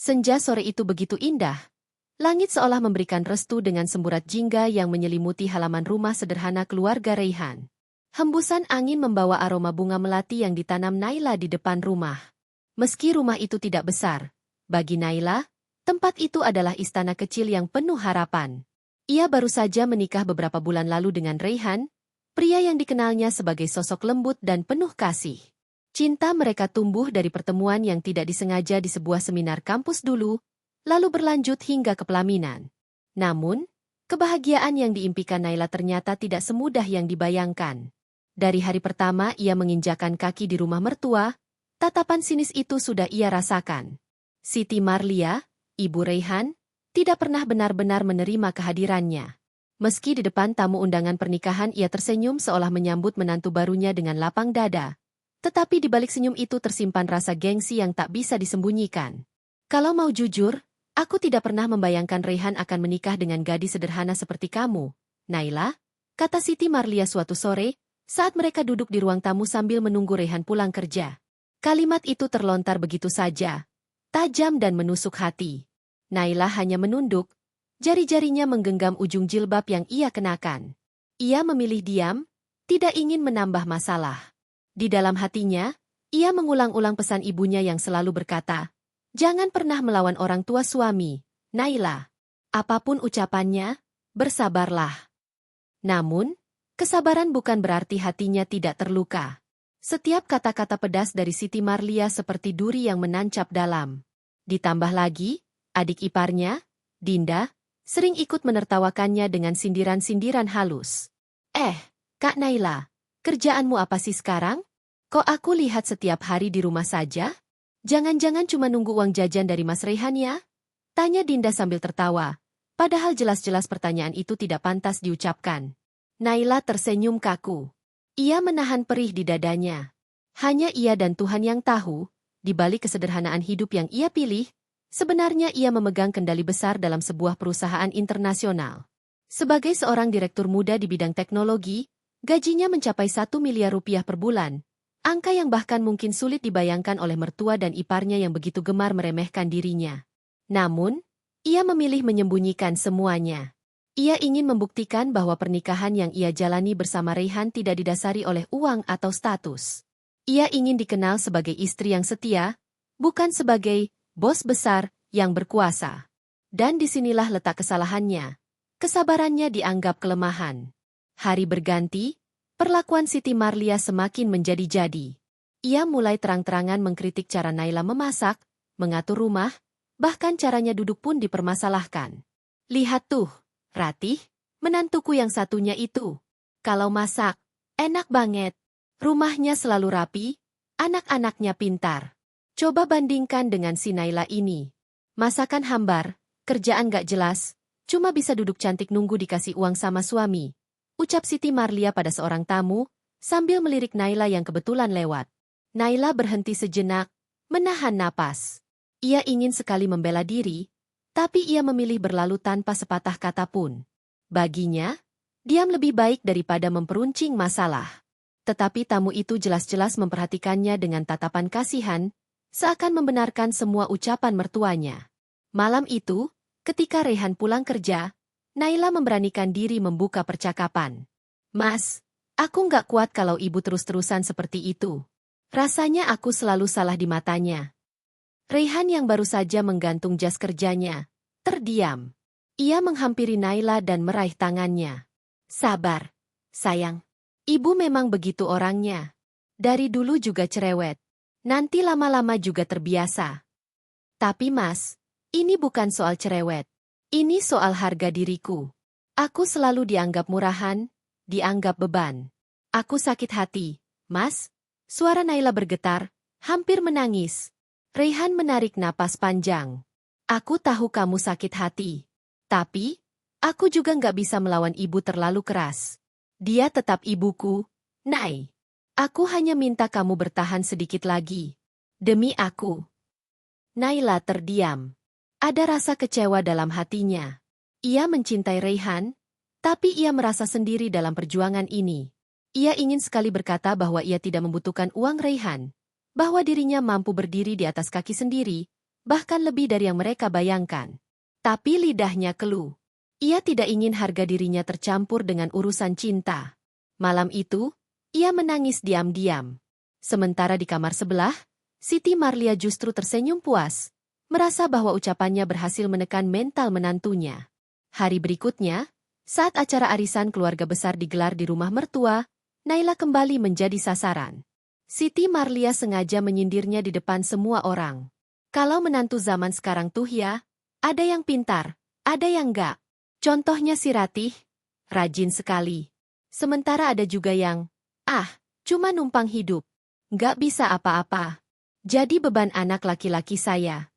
Senja sore itu begitu indah. Langit seolah memberikan restu dengan semburat jingga yang menyelimuti halaman rumah sederhana keluarga Raihan. Hembusan angin membawa aroma bunga melati yang ditanam Naila di depan rumah. Meski rumah itu tidak besar, bagi Naila, tempat itu adalah istana kecil yang penuh harapan. Ia baru saja menikah beberapa bulan lalu dengan Raihan, pria yang dikenalnya sebagai sosok lembut dan penuh kasih. Cinta mereka tumbuh dari pertemuan yang tidak disengaja di sebuah seminar kampus dulu, lalu berlanjut hingga ke pelaminan. Namun, kebahagiaan yang diimpikan Naila ternyata tidak semudah yang dibayangkan. Dari hari pertama ia menginjakan kaki di rumah mertua, tatapan sinis itu sudah ia rasakan. Siti Marlia, ibu Raihan, tidak pernah benar-benar menerima kehadirannya. Meski di depan tamu undangan pernikahan ia tersenyum seolah menyambut menantu barunya dengan lapang dada. Tetapi di balik senyum itu tersimpan rasa gengsi yang tak bisa disembunyikan. Kalau mau jujur, aku tidak pernah membayangkan Raihan akan menikah dengan gadis sederhana seperti kamu, Naila, kata Siti Marlia suatu sore, saat mereka duduk di ruang tamu sambil menunggu Raihan pulang kerja. Kalimat itu terlontar begitu saja, tajam dan menusuk hati. Naila hanya menunduk, jari-jarinya menggenggam ujung jilbab yang ia kenakan. Ia memilih diam, tidak ingin menambah masalah. Di dalam hatinya, ia mengulang-ulang pesan ibunya yang selalu berkata, "Jangan pernah melawan orang tua suami, Naila. Apapun ucapannya, bersabarlah." Namun, kesabaran bukan berarti hatinya tidak terluka. Setiap kata-kata pedas dari Siti Marlia seperti duri yang menancap dalam. Ditambah lagi, adik iparnya, Dinda, sering ikut menertawakannya dengan sindiran-sindiran halus. Kak Naila, kerjaanmu apa sih sekarang? Kok aku lihat setiap hari di rumah saja? Jangan-jangan cuma nunggu uang jajan dari Mas Raihan ya? Tanya Dinda sambil tertawa. Padahal jelas-jelas pertanyaan itu tidak pantas diucapkan. Naila tersenyum kaku. Ia menahan perih di dadanya. Hanya ia dan Tuhan yang tahu, di balik kesederhanaan hidup yang ia pilih, sebenarnya ia memegang kendali besar dalam sebuah perusahaan internasional. Sebagai seorang direktur muda di bidang teknologi, gajinya mencapai 1 miliar rupiah per bulan, angka yang bahkan mungkin sulit dibayangkan oleh mertua dan iparnya yang begitu gemar meremehkan dirinya. Namun, ia memilih menyembunyikan semuanya. Ia ingin membuktikan bahwa pernikahan yang ia jalani bersama Raihan tidak didasari oleh uang atau status. Ia ingin dikenal sebagai istri yang setia, bukan sebagai bos besar yang berkuasa. Dan disinilah letak kesalahannya. Kesabarannya dianggap kelemahan. Hari berganti, perlakuan Siti Marlia semakin menjadi-jadi. Ia mulai terang-terangan mengkritik cara Naila memasak, mengatur rumah, bahkan caranya duduk pun dipermasalahkan. Lihat tuh, Ratih, menantuku yang satunya itu. Kalau masak, enak banget. Rumahnya selalu rapi, anak-anaknya pintar. Coba bandingkan dengan si Naila ini. Masakan hambar, kerjaan gak jelas, cuma bisa duduk cantik nunggu dikasih uang sama suami. Ucap Siti Marlia pada seorang tamu, sambil melirik Naila yang kebetulan lewat. Naila berhenti sejenak, menahan napas. Ia ingin sekali membela diri, tapi ia memilih berlalu tanpa sepatah kata pun. Baginya, diam lebih baik daripada memperuncing masalah. Tetapi tamu itu jelas-jelas memperhatikannya dengan tatapan kasihan, seakan membenarkan semua ucapan mertuanya. Malam itu, ketika Raihan pulang kerja, Naila memberanikan diri membuka percakapan. "Mas, aku nggak kuat kalau ibu terus-terusan seperti itu. Rasanya aku selalu salah di matanya." Raihan yang baru saja menggantung jas kerjanya, terdiam. Ia menghampiri Naila dan meraih tangannya. "Sabar, sayang. Ibu memang begitu orangnya. Dari dulu juga cerewet. Nanti lama-lama juga terbiasa. Tapi mas, ini bukan soal cerewet. Ini soal harga diriku. Aku selalu dianggap murahan, dianggap beban. Aku sakit hati, mas." Suara Naila bergetar, hampir menangis. Raihan menarik napas panjang. "Aku tahu kamu sakit hati. Tapi, aku juga nggak bisa melawan ibu terlalu keras. Dia tetap ibuku, Nay. Aku hanya minta kamu bertahan sedikit lagi. Demi aku." Naila terdiam. Ada rasa kecewa dalam hatinya. Ia mencintai Raihan, tapi ia merasa sendiri dalam perjuangan ini. Ia ingin sekali berkata bahwa ia tidak membutuhkan uang Raihan, bahwa dirinya mampu berdiri di atas kaki sendiri, bahkan lebih dari yang mereka bayangkan. Tapi lidahnya keluh. Ia tidak ingin harga dirinya tercampur dengan urusan cinta. Malam itu, ia menangis diam-diam. Sementara di kamar sebelah, Siti Marlia justru tersenyum puas, merasa bahwa ucapannya berhasil menekan mental menantunya. Hari berikutnya, saat acara arisan keluarga besar digelar di rumah mertua, Naila kembali menjadi sasaran. Siti Marlia sengaja menyindirnya di depan semua orang. Kalau menantu zaman sekarang tuh ya, ada yang pintar, ada yang enggak. Contohnya si Ratih, rajin sekali. Sementara ada juga yang, cuma numpang hidup. Nggak bisa apa-apa. Jadi beban anak laki-laki saya.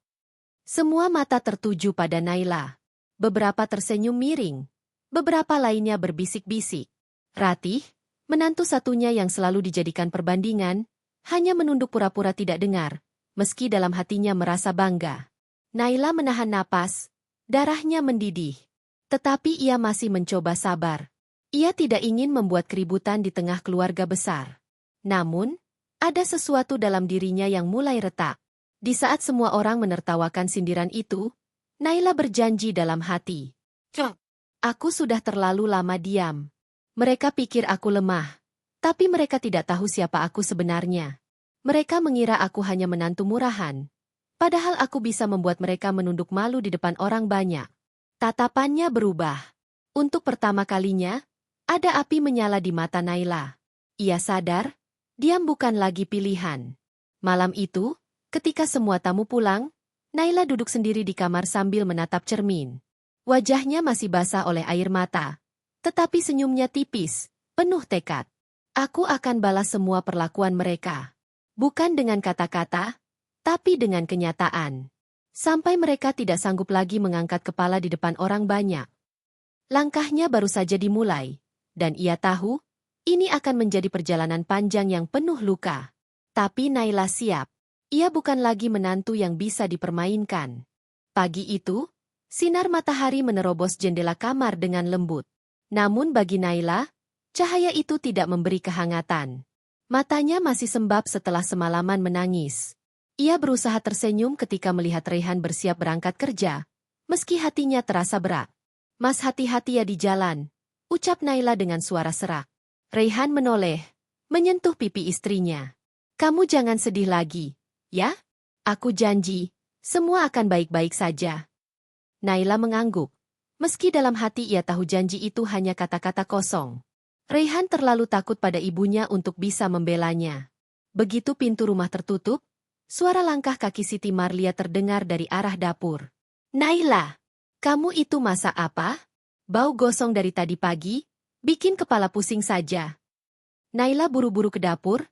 Semua mata tertuju pada Naila. Beberapa tersenyum miring. Beberapa lainnya berbisik-bisik. Ratih, menantu satunya yang selalu dijadikan perbandingan, hanya menunduk pura-pura tidak dengar, meski dalam hatinya merasa bangga. Naila menahan napas, darahnya mendidih. Tetapi ia masih mencoba sabar. Ia tidak ingin membuat keributan di tengah keluarga besar. Namun, ada sesuatu dalam dirinya yang mulai retak. Di saat semua orang menertawakan sindiran itu, Naila berjanji dalam hati. Aku sudah terlalu lama diam. Mereka pikir aku lemah. Tapi mereka tidak tahu siapa aku sebenarnya. Mereka mengira aku hanya menantu murahan. Padahal aku bisa membuat mereka menunduk malu di depan orang banyak. Tatapannya berubah. Untuk pertama kalinya, ada api menyala di mata Naila. Ia sadar, diam bukan lagi pilihan. Malam itu, ketika semua tamu pulang, Naila duduk sendiri di kamar sambil menatap cermin. Wajahnya masih basah oleh air mata. Tetapi senyumnya tipis, penuh tekad. Aku akan balas semua perlakuan mereka. Bukan dengan kata-kata, tapi dengan kenyataan. Sampai mereka tidak sanggup lagi mengangkat kepala di depan orang banyak. Langkahnya baru saja dimulai, dan ia tahu, ini akan menjadi perjalanan panjang yang penuh luka. Tapi Naila siap. Ia bukan lagi menantu yang bisa dipermainkan. Pagi itu, sinar matahari menerobos jendela kamar dengan lembut. Namun bagi Naila, cahaya itu tidak memberi kehangatan. Matanya masih sembab setelah semalaman menangis. Ia berusaha tersenyum ketika melihat Raihan bersiap berangkat kerja, meski hatinya terasa berat. Mas, hati-hati ya di jalan, ucap Naila dengan suara serak. Raihan menoleh, menyentuh pipi istrinya. Kamu jangan sedih lagi, ya? Aku janji, semua akan baik-baik saja. Naila mengangguk. Meski dalam hati ia tahu janji itu hanya kata-kata kosong. Raihan terlalu takut pada ibunya untuk bisa membelanya. Begitu pintu rumah tertutup, suara langkah kaki Siti Marlia terdengar dari arah dapur. Naila, kamu itu masak apa? Bau gosong dari tadi pagi, bikin kepala pusing saja. Naila buru-buru ke dapur,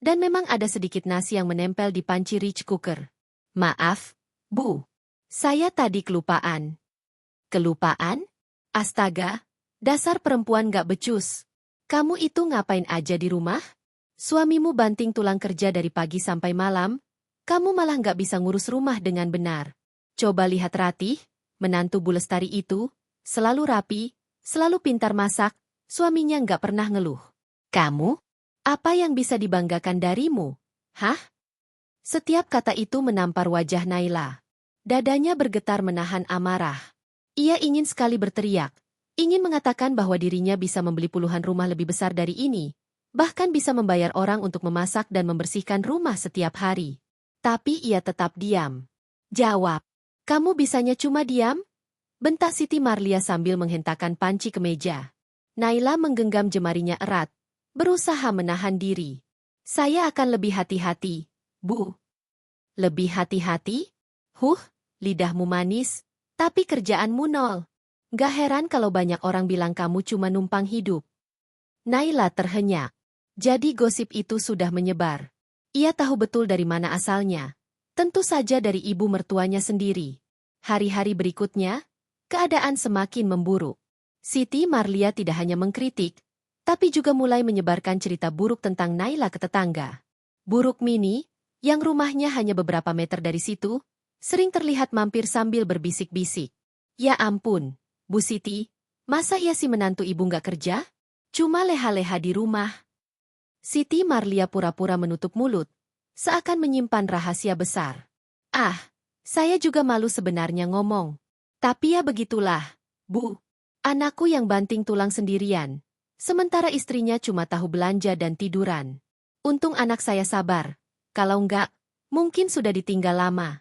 dan memang ada sedikit nasi yang menempel di panci rice cooker. Maaf, Bu. Saya tadi kelupaan. Kelupaan? Astaga, dasar perempuan gak becus. Kamu itu ngapain aja di rumah? Suamimu banting tulang kerja dari pagi sampai malam, kamu malah gak bisa ngurus rumah dengan benar. Coba lihat Ratih, menantu Bu Lestari itu, selalu rapi, selalu pintar masak, suaminya gak pernah ngeluh. Kamu? Apa yang bisa dibanggakan darimu? Hah? Setiap kata itu menampar wajah Naila. Dadanya bergetar menahan amarah. Ia ingin sekali berteriak, ingin mengatakan bahwa dirinya bisa membeli puluhan rumah lebih besar dari ini, bahkan bisa membayar orang untuk memasak dan membersihkan rumah setiap hari. Tapi ia tetap diam. Jawab, kamu bisanya cuma diam? Bentak Siti Marlia sambil menghentakkan panci ke meja. Naila menggenggam jemarinya erat, berusaha menahan diri. Saya akan lebih hati-hati, Bu. Lebih hati-hati? Lidahmu manis, tapi kerjaanmu nol. Gak heran kalau banyak orang bilang kamu cuma numpang hidup. Naila terhenyak. Jadi gosip itu sudah menyebar. Ia tahu betul dari mana asalnya. Tentu saja dari ibu mertuanya sendiri. Hari-hari berikutnya, keadaan semakin memburuk. Siti Marlia tidak hanya mengkritik, tapi juga mulai menyebarkan cerita buruk tentang Naila ke tetangga. Buruk Mini, yang rumahnya hanya beberapa meter dari situ, sering terlihat mampir sambil berbisik-bisik. Ya ampun, Bu Siti, masa iya si menantu ibu nggak kerja? Cuma leha-leha di rumah. Siti Marlia pura-pura menutup mulut, seakan menyimpan rahasia besar. Saya juga malu sebenarnya ngomong. Tapi ya begitulah, Bu. Anakku yang banting tulang sendirian. Sementara istrinya cuma tahu belanja dan tiduran. Untung anak saya sabar. Kalau enggak, mungkin sudah ditinggal lama.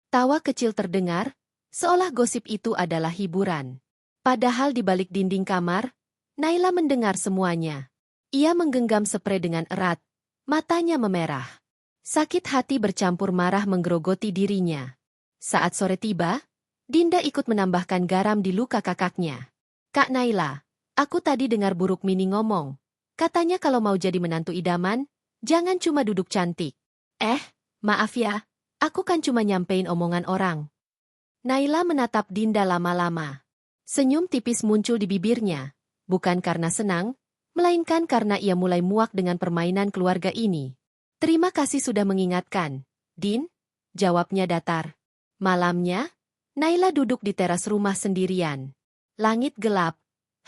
Tawa kecil terdengar, seolah gosip itu adalah hiburan. Padahal di balik dinding kamar, Naila mendengar semuanya. Ia menggenggam spray dengan erat, matanya memerah. Sakit hati bercampur marah menggerogoti dirinya. Saat sore tiba, Dinda ikut menambahkan garam di luka kakaknya. Kak Naila, aku tadi dengar Buruk Mini ngomong. Katanya kalau mau jadi menantu idaman, jangan cuma duduk cantik. Maaf ya, aku kan cuma nyampein omongan orang. Naila menatap Dinda lama-lama. Senyum tipis muncul di bibirnya, bukan karena senang, melainkan karena ia mulai muak dengan permainan keluarga ini. Terima kasih sudah mengingatkan, Din, jawabnya datar. Malamnya, Naila duduk di teras rumah sendirian. Langit gelap,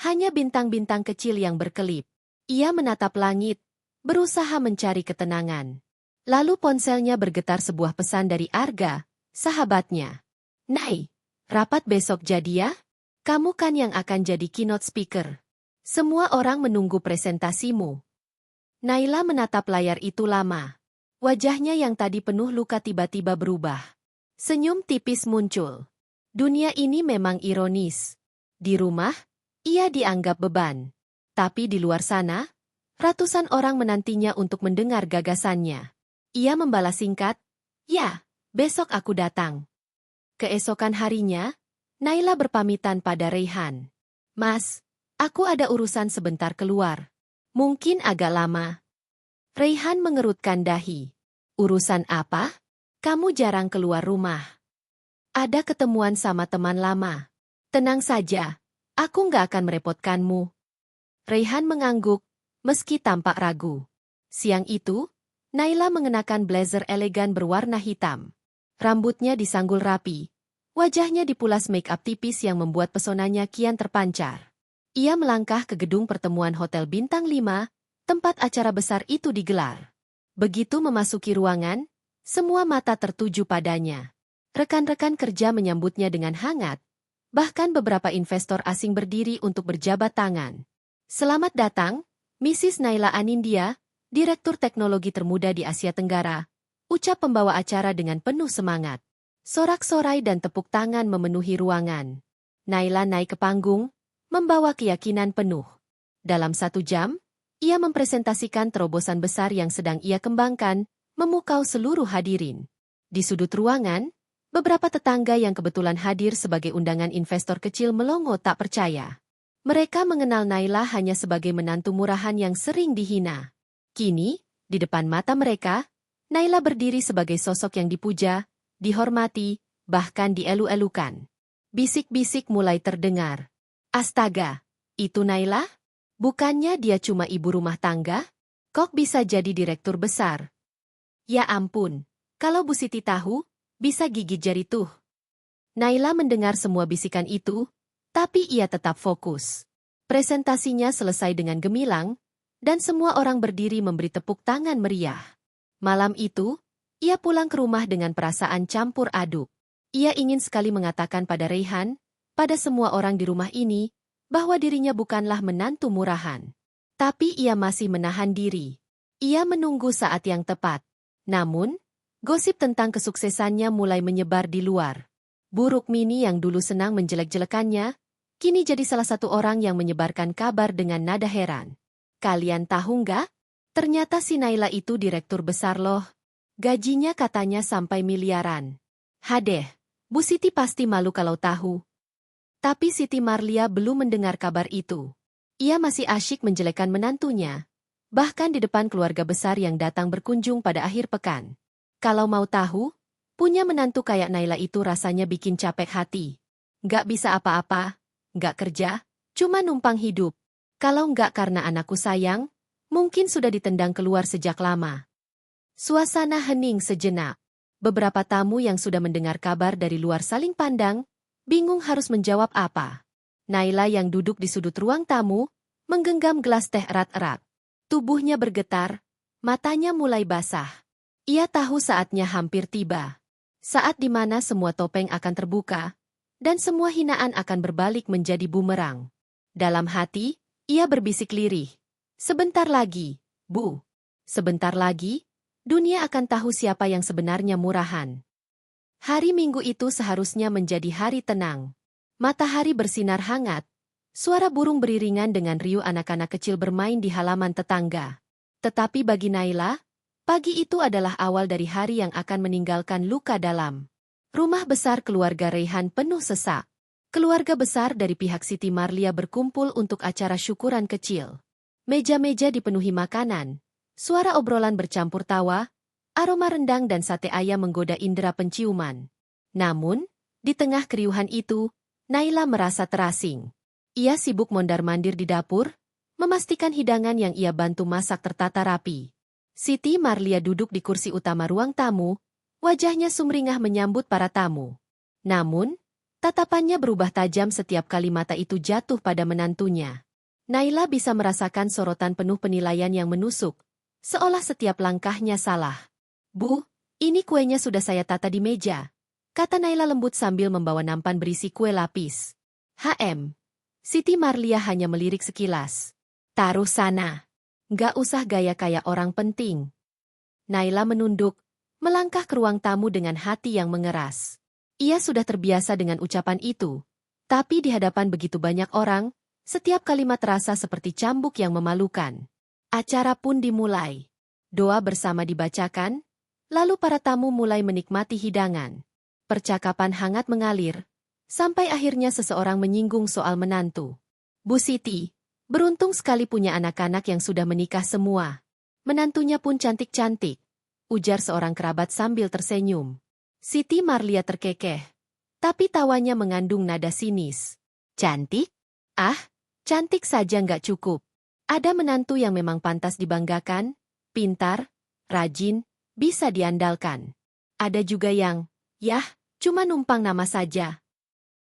hanya bintang-bintang kecil yang berkelip. Ia menatap langit, berusaha mencari ketenangan. Lalu ponselnya bergetar sebuah pesan dari Arga, sahabatnya. Nay, rapat besok jadi ya? Kamu kan yang akan jadi keynote speaker. Semua orang menunggu presentasimu. Naila menatap layar itu lama. Wajahnya yang tadi penuh luka tiba-tiba berubah. Senyum tipis muncul. Dunia ini memang ironis. Di rumah, ia dianggap beban. Tapi di luar sana, ratusan orang menantinya untuk mendengar gagasannya. Ia membalas singkat, "Ya, besok aku datang." Keesokan harinya, Naila berpamitan pada Raihan. "Mas, aku ada urusan sebentar keluar. Mungkin agak lama." Raihan mengerutkan dahi. "Urusan apa? Kamu jarang keluar rumah." "Ada ketemuan sama teman lama." "Tenang saja, aku nggak akan merepotkanmu." Raihan mengangguk, meski tampak ragu. Siang itu, Naila mengenakan blazer elegan berwarna hitam. Rambutnya disanggul rapi. Wajahnya dipulas make-up tipis yang membuat pesonanya kian terpancar. Ia melangkah ke gedung pertemuan Hotel Bintang 5, tempat acara besar itu digelar. Begitu memasuki ruangan, semua mata tertuju padanya. Rekan-rekan kerja menyambutnya dengan hangat. Bahkan beberapa investor asing berdiri untuk berjabat tangan. "Selamat datang, Mrs. Naila Anindya, Direktur Teknologi termuda di Asia Tenggara," ucap pembawa acara dengan penuh semangat. Sorak-sorai dan tepuk tangan memenuhi ruangan. Naila naik ke panggung, membawa keyakinan penuh. Dalam 1 jam, ia mempresentasikan terobosan besar yang sedang ia kembangkan, memukau seluruh hadirin. Di sudut ruangan, beberapa tetangga yang kebetulan hadir sebagai undangan investor kecil melongo tak percaya. Mereka mengenal Naila hanya sebagai menantu murahan yang sering dihina. Kini, di depan mata mereka, Naila berdiri sebagai sosok yang dipuja, dihormati, bahkan dielu-elukan. Bisik-bisik mulai terdengar. "Astaga, itu Naila? Bukannya dia cuma ibu rumah tangga? Kok bisa jadi direktur besar? Ya ampun, kalau Bu Siti tahu, bisa gigit jari tuh." Naila mendengar semua bisikan itu, tapi ia tetap fokus. Presentasinya selesai dengan gemilang, dan semua orang berdiri memberi tepuk tangan meriah. Malam itu, ia pulang ke rumah dengan perasaan campur aduk. Ia ingin sekali mengatakan pada Raihan, pada semua orang di rumah ini, bahwa dirinya bukanlah menantu murahan. Tapi ia masih menahan diri. Ia menunggu saat yang tepat. Namun, gosip tentang kesuksesannya mulai menyebar di luar. Buruk Mini yang dulu senang menjelek-jelekannya, kini jadi salah satu orang yang menyebarkan kabar dengan nada heran. "Kalian tahu nggak? Ternyata si Naila itu direktur besar loh. Gajinya katanya sampai miliaran." Hadeh, Bu Siti pasti malu kalau tahu. Tapi Siti Marlia belum mendengar kabar itu. Ia masih asyik menjelekan menantunya, bahkan di depan keluarga besar yang datang berkunjung pada akhir pekan. Kalau mau tahu, punya menantu kayak Naila itu rasanya bikin capek hati. Nggak bisa apa-apa, nggak kerja, cuma numpang hidup. Kalau nggak karena anakku sayang, mungkin sudah ditendang keluar sejak lama. Suasana hening sejenak. Beberapa tamu yang sudah mendengar kabar dari luar saling pandang, bingung harus menjawab apa. Naila yang duduk di sudut ruang tamu, menggenggam gelas teh erat-erat. Tubuhnya bergetar, matanya mulai basah. Ia tahu saatnya hampir tiba. Saat di mana semua topeng akan terbuka, dan semua hinaan akan berbalik menjadi bumerang. Dalam hati, ia berbisik lirih. Sebentar lagi, Bu. Sebentar lagi, dunia akan tahu siapa yang sebenarnya murahan. Hari Minggu itu seharusnya menjadi hari tenang. Matahari bersinar hangat. Suara burung beriringan dengan riuh anak-anak kecil bermain di halaman tetangga. Tetapi bagi Naila, pagi itu adalah awal dari hari yang akan meninggalkan luka dalam. Rumah besar keluarga Raihan penuh sesak. Keluarga besar dari pihak Siti Marlia berkumpul untuk acara syukuran kecil. Meja-meja dipenuhi makanan. Suara obrolan bercampur tawa, aroma rendang dan sate ayam menggoda indera penciuman. Namun, di tengah keriuhan itu, Naila merasa terasing. Ia sibuk mondar-mandir di dapur, memastikan hidangan yang ia bantu masak tertata rapi. Siti Marlia duduk di kursi utama ruang tamu, wajahnya sumringah menyambut para tamu. Namun, tatapannya berubah tajam setiap kali mata itu jatuh pada menantunya. Naila bisa merasakan sorotan penuh penilaian yang menusuk, seolah setiap langkahnya salah. Bu, ini kuenya sudah saya tata di meja, kata Naila lembut sambil membawa nampan berisi kue lapis. Siti Marlia hanya melirik sekilas. Taruh sana. Nggak usah gaya kayak orang penting. Naila menunduk, melangkah ke ruang tamu dengan hati yang mengeras. Ia sudah terbiasa dengan ucapan itu. Tapi di hadapan begitu banyak orang, setiap kalimat terasa seperti cambuk yang memalukan. Acara pun dimulai. Doa bersama dibacakan, lalu para tamu mulai menikmati hidangan. Percakapan hangat mengalir, sampai akhirnya seseorang menyinggung soal menantu. Bu Siti, beruntung sekali punya anak-anak yang sudah menikah semua. Menantunya pun cantik-cantik, ujar seorang kerabat sambil tersenyum. Siti Marlia terkekeh, tapi tawanya mengandung nada sinis. Cantik? Ah, cantik saja nggak cukup. Ada menantu yang memang pantas dibanggakan, pintar, rajin, bisa diandalkan. Ada juga yang, yah, cuma numpang nama saja.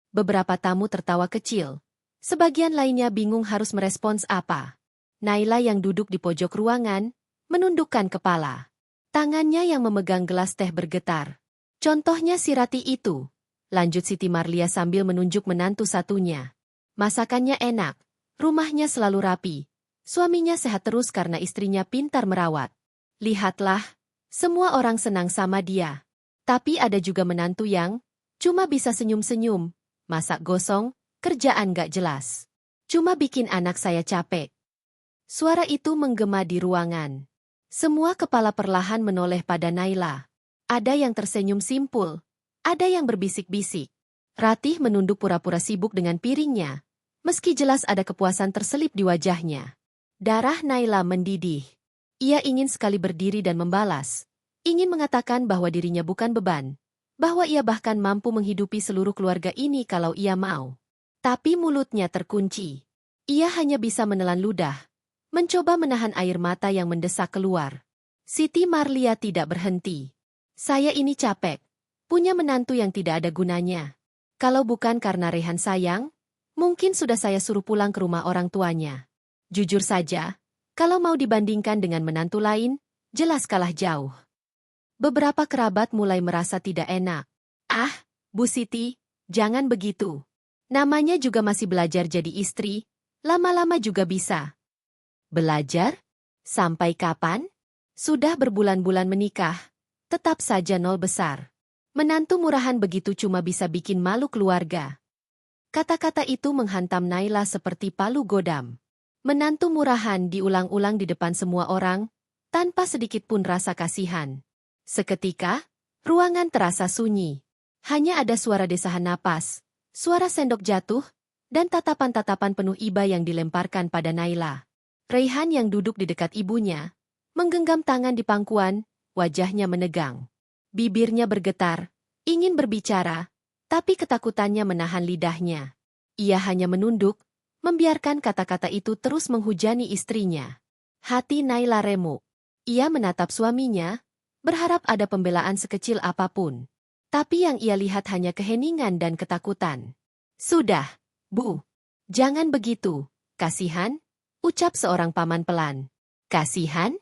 Beberapa tamu tertawa kecil. Sebagian lainnya bingung harus merespons apa. Naila yang duduk di pojok ruangan, menundukkan kepala. Tangannya yang memegang gelas teh bergetar. Contohnya si Rati itu, lanjut Siti Marlia sambil menunjuk menantu satunya. Masakannya enak, rumahnya selalu rapi. Suaminya sehat terus karena istrinya pintar merawat. Lihatlah, semua orang senang sama dia. Tapi ada juga menantu yang cuma bisa senyum-senyum, masak gosong, kerjaan gak jelas. Cuma bikin anak saya capek. Suara itu menggema di ruangan. Semua kepala perlahan menoleh pada Naila. Ada yang tersenyum simpul, ada yang berbisik-bisik. Ratih menunduk pura-pura sibuk dengan piringnya, meski jelas ada kepuasan terselip di wajahnya. Darah Naila mendidih. Ia ingin sekali berdiri dan membalas. Ingin mengatakan bahwa dirinya bukan beban. Bahwa ia bahkan mampu menghidupi seluruh keluarga ini kalau ia mau. Tapi mulutnya terkunci. Ia hanya bisa menelan ludah. Mencoba menahan air mata yang mendesak keluar. Siti Marlia tidak berhenti. Saya ini capek. Punya menantu yang tidak ada gunanya. Kalau bukan karena Raihan sayang, mungkin sudah saya suruh pulang ke rumah orang tuanya. Jujur saja, kalau mau dibandingkan dengan menantu lain, jelas kalah jauh. Beberapa kerabat mulai merasa tidak enak. Ah, Bu Siti, jangan begitu. Namanya juga masih belajar jadi istri, lama-lama juga bisa. Belajar? Sampai kapan? Sudah berbulan-bulan menikah, tetap saja nol besar. Menantu murahan begitu cuma bisa bikin malu keluarga. Kata-kata itu menghantam Naila seperti palu godam. Menantu murahan diulang-ulang di depan semua orang, tanpa sedikit pun rasa kasihan. Seketika, ruangan terasa sunyi. Hanya ada suara desahan napas, suara sendok jatuh, dan tatapan-tatapan penuh iba yang dilemparkan pada Naila. Raihan yang duduk di dekat ibunya, menggenggam tangan di pangkuan, wajahnya menegang. Bibirnya bergetar, ingin berbicara, tapi ketakutannya menahan lidahnya. Ia hanya menunduk, membiarkan kata-kata itu terus menghujani istrinya. Hati Naila remuk. Ia menatap suaminya, berharap ada pembelaan sekecil apapun. Tapi yang ia lihat hanya keheningan dan ketakutan. Sudah, Bu. Jangan begitu. Kasihan? Ucap seorang paman pelan. Kasihan?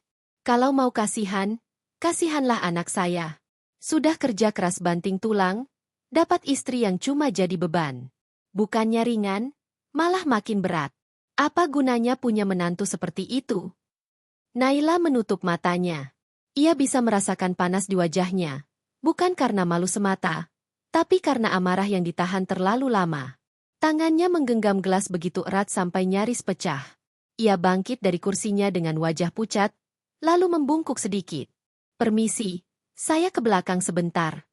Kalau mau kasihan, kasihanlah anak saya. Sudah kerja keras banting tulang, dapat istri yang cuma jadi beban. Bukannya ringan, malah makin berat. Apa gunanya punya menantu seperti itu? Naila menutup matanya. Ia bisa merasakan panas di wajahnya, bukan karena malu semata, tapi karena amarah yang ditahan terlalu lama. Tangannya menggenggam gelas begitu erat sampai nyaris pecah. Ia bangkit dari kursinya dengan wajah pucat, lalu membungkuk sedikit. "Permisi, saya ke belakang sebentar."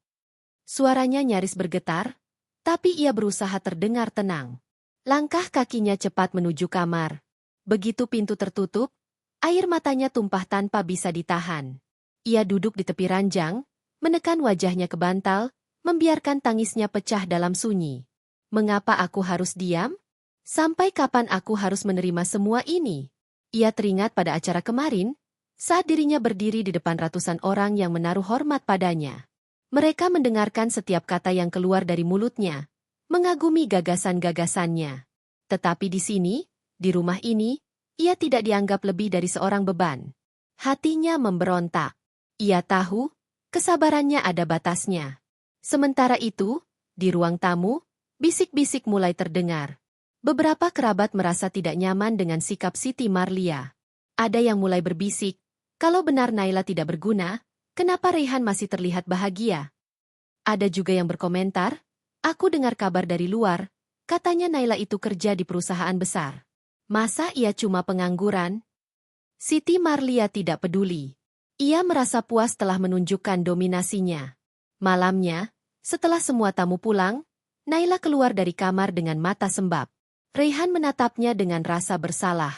Suaranya nyaris bergetar, tapi ia berusaha terdengar tenang. Langkah kakinya cepat menuju kamar. Begitu pintu tertutup, air matanya tumpah tanpa bisa ditahan. Ia duduk di tepi ranjang, menekan wajahnya ke bantal, membiarkan tangisnya pecah dalam sunyi. Mengapa aku harus diam? Sampai kapan aku harus menerima semua ini? Ia teringat pada acara kemarin, saat dirinya berdiri di depan ratusan orang yang menaruh hormat padanya. Mereka mendengarkan setiap kata yang keluar dari mulutnya, mengagumi gagasan-gagasannya. Tetapi di sini, di rumah ini, ia tidak dianggap lebih dari seorang beban. Hatinya memberontak. Ia tahu, kesabarannya ada batasnya. Sementara itu, di ruang tamu, bisik-bisik mulai terdengar. Beberapa kerabat merasa tidak nyaman dengan sikap Siti Marlia. Ada yang mulai berbisik, kalau benar Naila tidak berguna, kenapa Raihan masih terlihat bahagia? Ada juga yang berkomentar, "Aku dengar kabar dari luar, katanya Naila itu kerja di perusahaan besar. Masa ia cuma pengangguran?" Siti Marlia tidak peduli. Ia merasa puas telah menunjukkan dominasinya. Malamnya, setelah semua tamu pulang, Naila keluar dari kamar dengan mata sembab. Raihan menatapnya dengan rasa bersalah.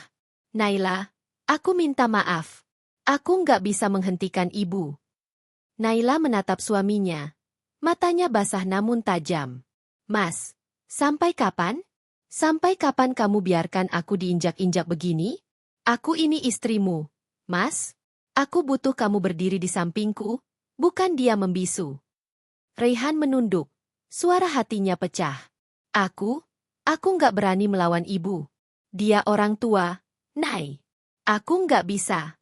"Naila, aku minta maaf. Aku nggak bisa menghentikan ibu." Naila menatap suaminya. Matanya basah namun tajam. "Mas, sampai kapan? Sampai kapan kamu biarkan aku diinjak-injak begini? Aku ini istrimu, Mas. Aku butuh kamu berdiri di sampingku, bukan dia membisu." Raihan menunduk. Suara hatinya pecah. Aku nggak berani melawan ibu. Dia orang tua, Nay. Aku nggak bisa."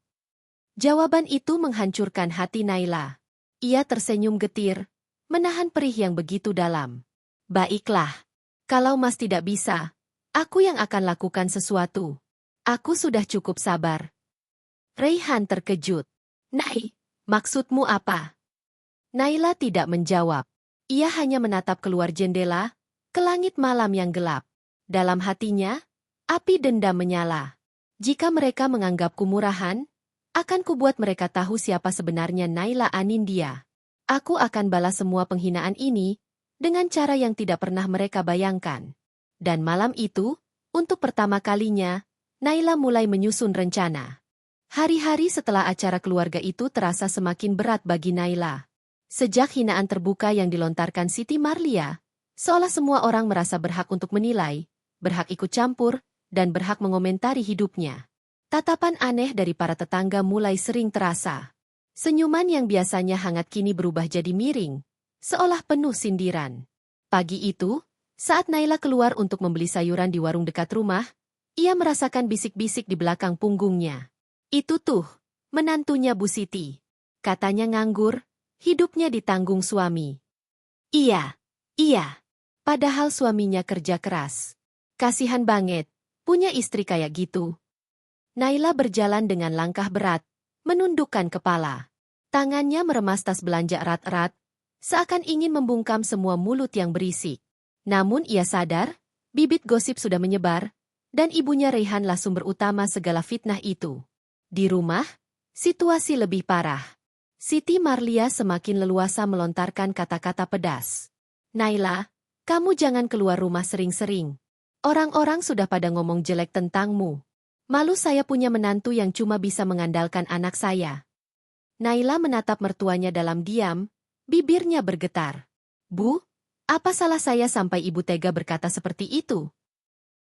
Jawaban itu menghancurkan hati Naila. Ia tersenyum getir, menahan perih yang begitu dalam. "Baiklah. Kalau Mas tidak bisa, aku yang akan lakukan sesuatu. Aku sudah cukup sabar." Raihan terkejut. "Nay, maksudmu apa?" Naila tidak menjawab. Ia hanya menatap keluar jendela, ke langit malam yang gelap. Dalam hatinya, api dendam menyala. "Jika mereka menganggapku murahan, akan kubuat mereka tahu siapa sebenarnya Naila Anindya. Aku akan balas semua penghinaan ini, dengan cara yang tidak pernah mereka bayangkan." Dan malam itu, untuk pertama kalinya, Naila mulai menyusun rencana. Hari-hari setelah acara keluarga itu terasa semakin berat bagi Naila. Sejak hinaan terbuka yang dilontarkan Siti Marlia, seolah semua orang merasa berhak untuk menilai, berhak ikut campur, dan berhak mengomentari hidupnya. Tatapan aneh dari para tetangga mulai sering terasa. Senyuman yang biasanya hangat kini berubah jadi miring, seolah penuh sindiran. Pagi itu, saat Naila keluar untuk membeli sayuran di warung dekat rumah, ia merasakan bisik-bisik di belakang punggungnya. "Itu tuh, menantunya Bu Siti. Katanya nganggur, hidupnya ditanggung suami." Iya. Padahal suaminya kerja keras. Kasihan banget, punya istri kayak gitu. Naila berjalan dengan langkah berat, menundukkan kepala. Tangannya meremas tas belanja erat-erat, seakan ingin membungkam semua mulut yang berisik. Namun ia sadar, bibit gosip sudah menyebar, dan ibunya Raihanlah sumber utama segala fitnah itu. Di rumah, situasi lebih parah. Siti Marlia semakin leluasa melontarkan kata-kata pedas. "Naila, kamu jangan keluar rumah sering-sering. Orang-orang sudah pada ngomong jelek tentangmu. Malu saya punya menantu yang cuma bisa mengandalkan anak saya." Naila menatap mertuanya dalam diam, bibirnya bergetar. "Bu, apa salah saya sampai ibu tega berkata seperti itu?"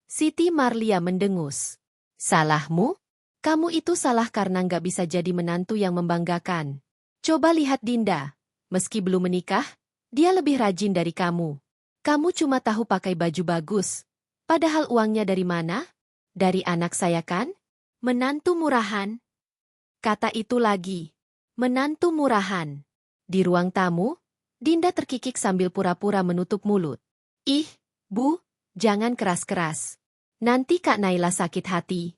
Siti Marlia mendengus. "Salahmu? Kamu itu salah karena nggak bisa jadi menantu yang membanggakan. Coba lihat Dinda. Meski belum menikah, dia lebih rajin dari kamu. Kamu cuma tahu pakai baju bagus. Padahal uangnya dari mana? Dari anak saya kan? Menantu murahan." Kata itu lagi. Menantu murahan. Di ruang tamu, Dinda terkikik sambil pura-pura menutup mulut. Ih, Bu, jangan keras-keras. Nanti Kak Naila sakit hati.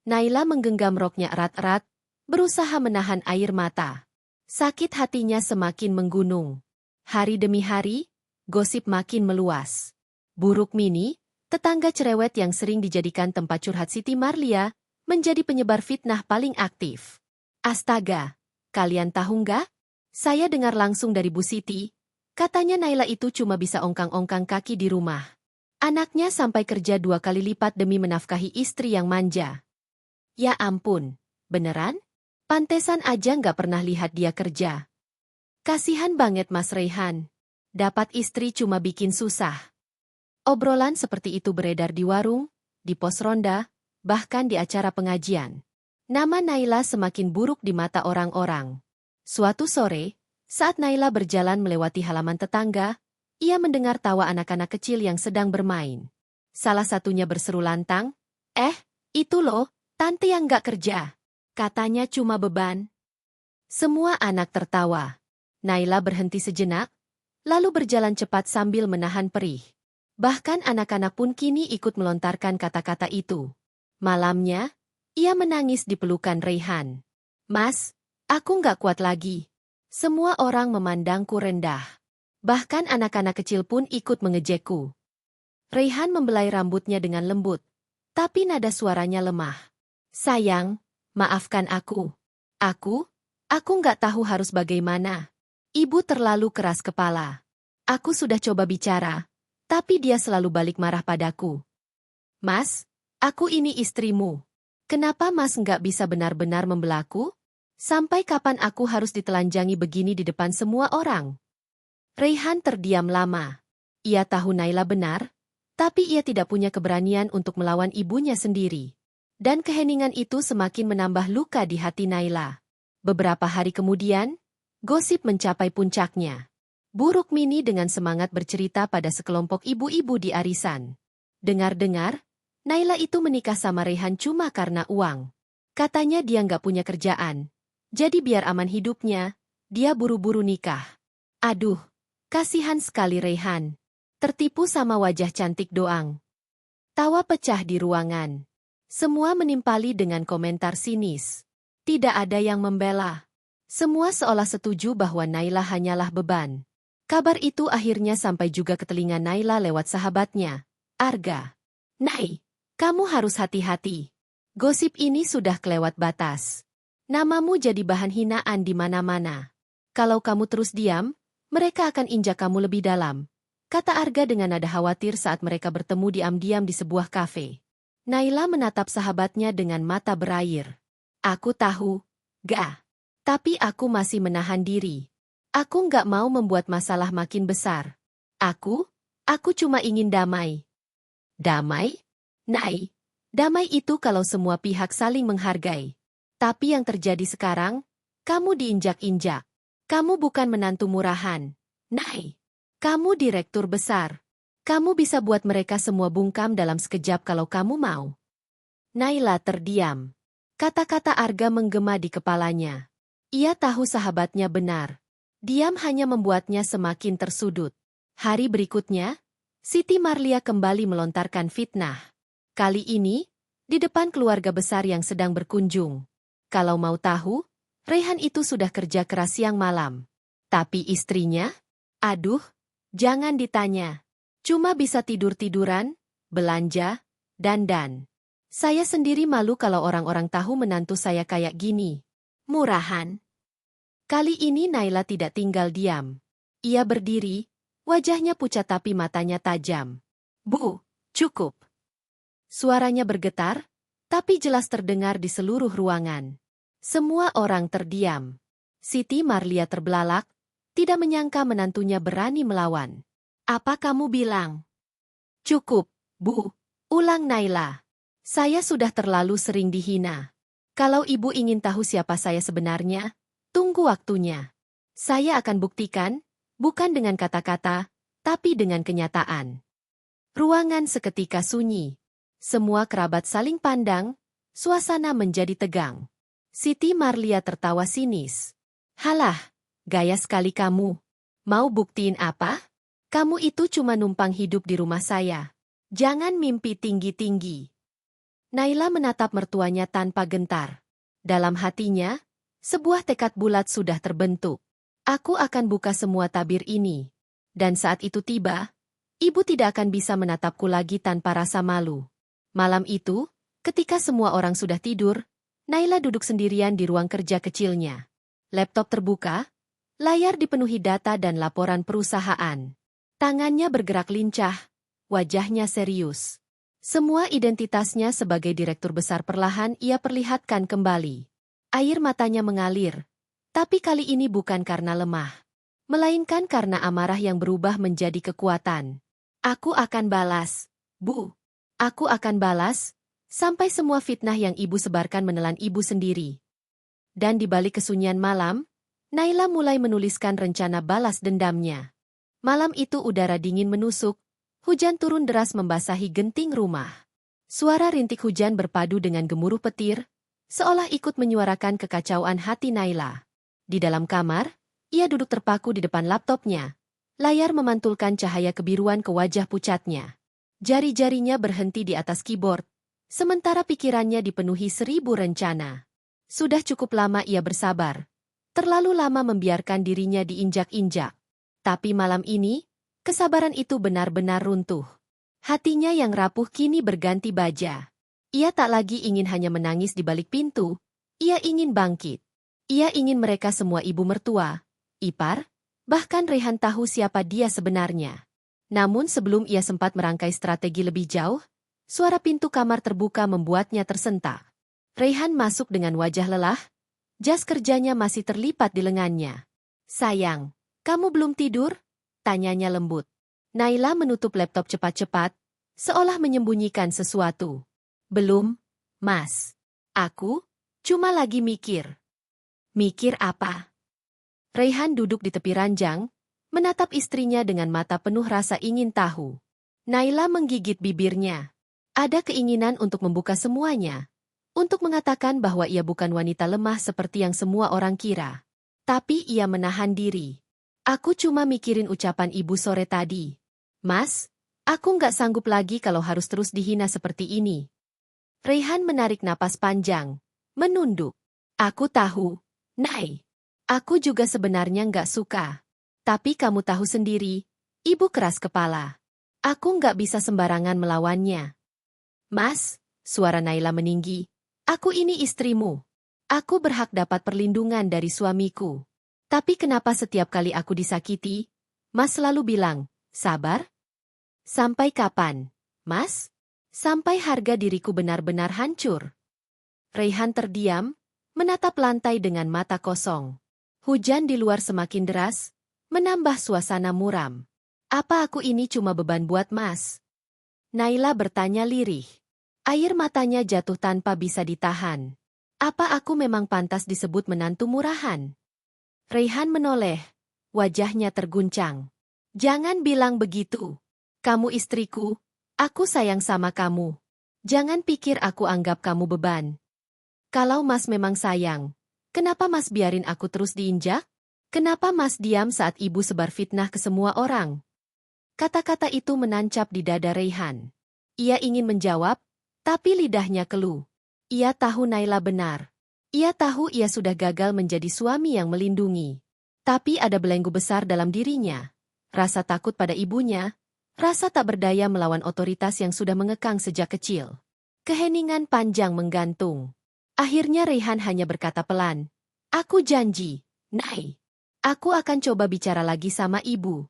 Naila menggenggam roknya erat-erat, berusaha menahan air mata. Sakit hatinya semakin menggunung. Hari demi hari, gosip makin meluas. Buruk Mini, tetangga cerewet yang sering dijadikan tempat curhat Siti Marlia, menjadi penyebar fitnah paling aktif. Astaga, kalian tahu nggak? Saya dengar langsung dari Bu Siti, katanya Naila itu cuma bisa ongkang-ongkang kaki di rumah. Anaknya sampai kerja 2 kali lipat demi menafkahi istri yang manja. Ya ampun, beneran? Pantesan aja nggak pernah lihat dia kerja. Kasihan banget Mas Reihan. Dapat istri cuma bikin susah. Obrolan seperti itu beredar di warung, di pos ronda, bahkan di acara pengajian. Nama Naila semakin buruk di mata orang-orang. Suatu sore, saat Naila berjalan melewati halaman tetangga, ia mendengar tawa anak-anak kecil yang sedang bermain. Salah satunya berseru lantang, itu loh, tante yang nggak kerja. Katanya cuma beban. Semua anak tertawa. Naila berhenti sejenak, lalu berjalan cepat sambil menahan perih. Bahkan anak-anak pun kini ikut melontarkan kata-kata itu. Malamnya, ia menangis di pelukan Reihan. Mas, aku nggak kuat lagi. Semua orang memandangku rendah. Bahkan anak-anak kecil pun ikut mengejekku. Reihan membelai rambutnya dengan lembut, tapi nada suaranya lemah. Sayang, maafkan aku. Aku nggak tahu harus bagaimana. Ibu terlalu keras kepala. Aku sudah coba bicara, tapi dia selalu balik marah padaku. Mas, aku ini istrimu. Kenapa Mas nggak bisa benar-benar membelaku? Sampai kapan aku harus ditelanjangi begini di depan semua orang? Reihan terdiam lama. Ia tahu Naila benar, tapi ia tidak punya keberanian untuk melawan ibunya sendiri. Dan keheningan itu semakin menambah luka di hati Naila. Beberapa hari kemudian, gosip mencapai puncaknya. Buruk Mini dengan semangat bercerita pada sekelompok ibu-ibu di arisan. Dengar-dengar, Naila itu menikah sama Reihan cuma karena uang. Katanya dia nggak punya kerjaan. Jadi biar aman hidupnya, dia buru-buru nikah. Aduh, kasihan sekali Reihan. Tertipu sama wajah cantik doang. Tawa pecah di ruangan. Semua menimpali dengan komentar sinis. Tidak ada yang membela. Semua seolah setuju bahwa Naila hanyalah beban. Kabar itu akhirnya sampai juga ke telinga Naila lewat sahabatnya, Arga. Nai, kamu harus hati-hati. Gosip ini sudah kelewat batas. Namamu jadi bahan hinaan di mana-mana. Kalau kamu terus diam, mereka akan injak kamu lebih dalam, kata Arga dengan nada khawatir saat mereka bertemu diam-diam di sebuah kafe. Naila menatap sahabatnya dengan mata berair. Aku tahu, gak. Tapi aku masih menahan diri. Aku nggak mau membuat masalah makin besar. Aku cuma ingin damai. Damai? Nai, damai itu kalau semua pihak saling menghargai. Tapi yang terjadi sekarang, kamu diinjak-injak. Kamu bukan menantu murahan. Nai, kamu direktur besar. Kamu bisa buat mereka semua bungkam dalam sekejap kalau kamu mau. Naila terdiam. Kata-kata Arga menggema di kepalanya. Ia tahu sahabatnya benar. Diam hanya membuatnya semakin tersudut. Hari berikutnya, Siti Marlia kembali melontarkan fitnah. Kali ini, di depan keluarga besar yang sedang berkunjung. Kalau mau tahu, Reihan itu sudah kerja keras siang malam. Tapi istrinya? Aduh, jangan ditanya. Cuma bisa tidur-tiduran, belanja, dandan. Saya sendiri malu kalau orang-orang tahu menantu saya kayak gini. Murahan. Kali ini Naila tidak tinggal diam. Ia berdiri, wajahnya pucat tapi matanya tajam. Bu, cukup. Suaranya bergetar, tapi jelas terdengar di seluruh ruangan. Semua orang terdiam. Siti Marlia terbelalak, tidak menyangka menantunya berani melawan. Apa kamu bilang? Cukup, Bu, ulang Naila. Saya sudah terlalu sering dihina. Kalau ibu ingin tahu siapa saya sebenarnya, tunggu waktunya. Saya akan buktikan, bukan dengan kata-kata, tapi dengan kenyataan. Ruangan seketika sunyi. Semua kerabat saling pandang, suasana menjadi tegang. Siti Marlia tertawa sinis. Halah, Gaya sekali kamu. Mau buktiin apa? Kamu itu cuma numpang hidup di rumah saya. Jangan mimpi tinggi-tinggi. Naila menatap mertuanya tanpa gentar. Dalam hatinya, sebuah tekad bulat sudah terbentuk. Aku akan buka semua tabir ini. Dan saat itu tiba, ibu tidak akan bisa menatapku lagi tanpa rasa malu. Malam itu, ketika semua orang sudah tidur, Naila duduk sendirian di ruang kerja kecilnya. Laptop terbuka, layar dipenuhi data dan laporan perusahaan. Tangannya bergerak lincah, wajahnya serius. Semua identitasnya sebagai direktur besar perlahan ia perlihatkan kembali. Air matanya mengalir, tapi kali ini bukan karena lemah, melainkan karena amarah yang berubah menjadi kekuatan. Aku akan balas, Bu. Aku akan balas, sampai semua fitnah yang ibu sebarkan menelan ibu sendiri. Dan di balik kesunyian malam, Naila mulai menuliskan rencana balas dendamnya. Malam itu udara dingin menusuk, hujan turun deras membasahi genting rumah. Suara rintik hujan berpadu dengan gemuruh petir, seolah ikut menyuarakan kekacauan hati Naila. Di dalam kamar, ia duduk terpaku di depan laptopnya. Layar memantulkan cahaya kebiruan ke wajah pucatnya. Jari-jarinya berhenti di atas keyboard, sementara pikirannya dipenuhi 1000 rencana. Sudah cukup lama ia bersabar. Terlalu lama membiarkan dirinya diinjak-injak. Tapi malam ini, kesabaran itu benar-benar runtuh. Hatinya yang rapuh kini berganti baja. Ia tak lagi ingin hanya menangis di balik pintu, ia ingin bangkit. Ia ingin mereka semua ibu mertua, ipar, bahkan Rehan tahu siapa dia sebenarnya. Namun sebelum ia sempat merangkai strategi lebih jauh, suara pintu kamar terbuka membuatnya tersentak. Rehan masuk dengan wajah lelah, jas kerjanya masih terlipat di lengannya. Sayang, kamu belum tidur? Tanyanya lembut. Naila menutup laptop cepat-cepat, seolah menyembunyikan sesuatu. Belum, Mas. Aku cuma lagi mikir. Mikir apa? Rehan duduk di tepi ranjang, menatap istrinya dengan mata penuh rasa ingin tahu. Naila menggigit bibirnya. Ada keinginan untuk membuka semuanya. Untuk mengatakan bahwa ia bukan wanita lemah seperti yang semua orang kira. Tapi ia menahan diri. Aku cuma mikirin ucapan ibu sore tadi. Mas, aku nggak sanggup lagi kalau harus terus dihina seperti ini. Rehan menarik napas panjang, menunduk. Aku tahu, Nay. Aku juga sebenarnya nggak suka. Tapi kamu tahu sendiri, ibu keras kepala. Aku nggak bisa sembarangan melawannya. Mas, suara Naila meninggi. Aku ini istrimu. Aku berhak dapat perlindungan dari suamiku. Tapi kenapa setiap kali aku disakiti, Mas selalu bilang, sabar? Sampai kapan, Mas? Sampai harga diriku benar-benar hancur. Rehan terdiam, menatap lantai dengan mata kosong. Hujan di luar semakin deras, menambah suasana muram. Apa aku ini cuma beban buat Mas? Naila bertanya lirih. Air matanya jatuh tanpa bisa ditahan. Apa aku memang pantas disebut menantu murahan? Rehan menoleh, wajahnya terguncang. Jangan bilang begitu. Kamu istriku, aku sayang sama kamu. Jangan pikir aku anggap kamu beban. Kalau Mas memang sayang, kenapa Mas biarin aku terus diinjak? Kenapa Mas diam saat ibu sebar fitnah ke semua orang? Kata-kata itu menancap di dada Rehan. Ia ingin menjawab, tapi lidahnya keluh. Ia tahu Naila benar. Ia tahu ia sudah gagal menjadi suami yang melindungi. Tapi ada belenggu besar dalam dirinya. Rasa takut pada ibunya, rasa tak berdaya melawan otoritas yang sudah mengekang sejak kecil. Keheningan panjang menggantung. Akhirnya Rehan hanya berkata pelan, aku janji, Nay. Aku akan coba bicara lagi sama ibu.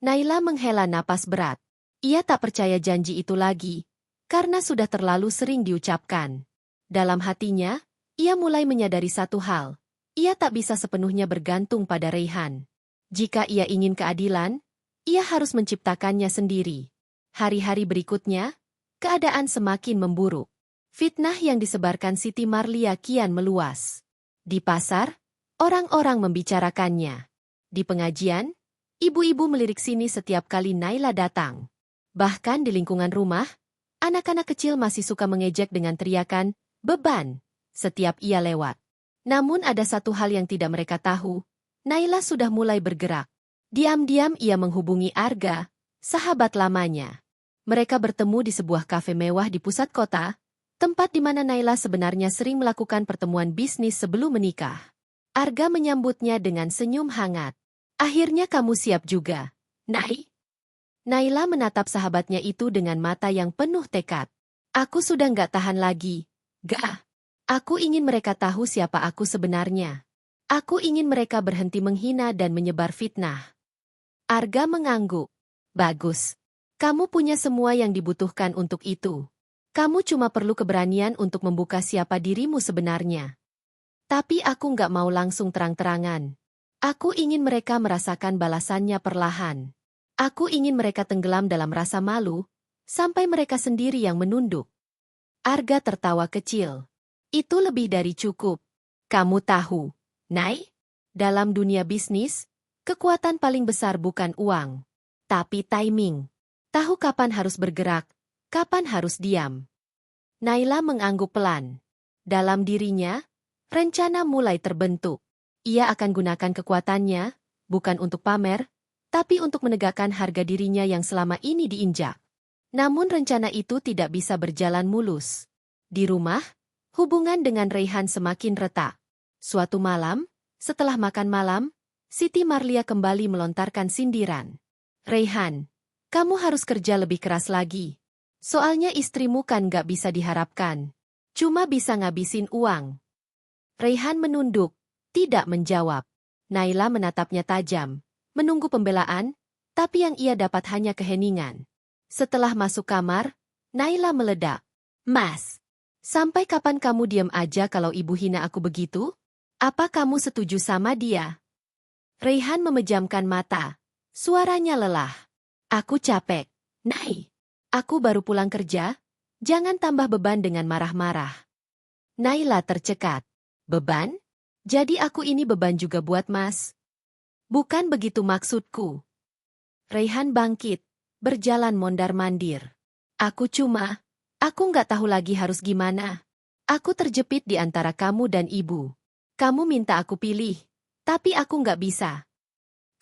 Naila menghela napas berat. Ia tak percaya janji itu lagi, karena sudah terlalu sering diucapkan. Dalam hatinya, ia mulai menyadari satu hal. Ia tak bisa sepenuhnya bergantung pada Rehan. Jika ia ingin keadilan, ia harus menciptakannya sendiri. Hari-hari berikutnya, keadaan semakin memburuk. Fitnah yang disebarkan Siti Marlia kian meluas. Di pasar, orang-orang membicarakannya. Di pengajian, ibu-ibu melirik sini setiap kali Naila datang. Bahkan di lingkungan rumah, anak-anak kecil masih suka mengejek dengan teriakan, beban, setiap ia lewat. Namun ada satu hal yang tidak mereka tahu, Naila sudah mulai bergerak. Diam-diam ia menghubungi Arga, sahabat lamanya. Mereka bertemu di sebuah kafe mewah di pusat kota, tempat di mana Naila sebenarnya sering melakukan pertemuan bisnis sebelum menikah. Arga menyambutnya dengan senyum hangat. Akhirnya kamu siap juga, Nai? Naila menatap sahabatnya itu dengan mata yang penuh tekad. Aku sudah nggak tahan lagi. Gak. Aku ingin mereka tahu siapa aku sebenarnya. Aku ingin mereka berhenti menghina dan menyebar fitnah. Arga mengangguk. Bagus. Kamu punya semua yang dibutuhkan untuk itu. Kamu cuma perlu keberanian untuk membuka siapa dirimu sebenarnya. Tapi aku nggak mau langsung terang-terangan. Aku ingin mereka merasakan balasannya perlahan. Aku ingin mereka tenggelam dalam rasa malu, sampai mereka sendiri yang menunduk. Arga tertawa kecil. Itu lebih dari cukup. Kamu tahu, Nai? Dalam dunia bisnis, kekuatan paling besar bukan uang, tapi timing. Tahu kapan harus bergerak, kapan harus diam. Naila mengangguk pelan. Dalam dirinya, rencana mulai terbentuk. Ia akan gunakan kekuatannya, bukan untuk pamer, tapi untuk menegakkan harga dirinya yang selama ini diinjak. Namun rencana itu tidak bisa berjalan mulus. Di rumah, hubungan dengan Raihan semakin retak. Suatu malam, setelah makan malam, Siti Marlia kembali melontarkan sindiran. Raihan, kamu harus kerja lebih keras lagi. Soalnya istrimu kan gak bisa diharapkan. Cuma bisa ngabisin uang. Raihan menunduk, tidak menjawab. Naila menatapnya tajam, menunggu pembelaan, tapi yang ia dapat hanya keheningan. Setelah masuk kamar, Naila meledak. Mas, sampai kapan kamu diam aja kalau ibu hina aku begitu? Apa kamu setuju sama dia? Raihan memejamkan mata. Suaranya lelah. Aku capek. Nai, aku baru pulang kerja. Jangan tambah beban dengan marah-marah. Naila tercekat. Beban? Jadi aku ini beban juga buat Mas? Bukan begitu maksudku. Raihan bangkit, berjalan mondar-mandir. Aku nggak tahu lagi harus gimana. Aku terjepit di antara kamu dan ibu. Kamu minta aku pilih, tapi aku nggak bisa.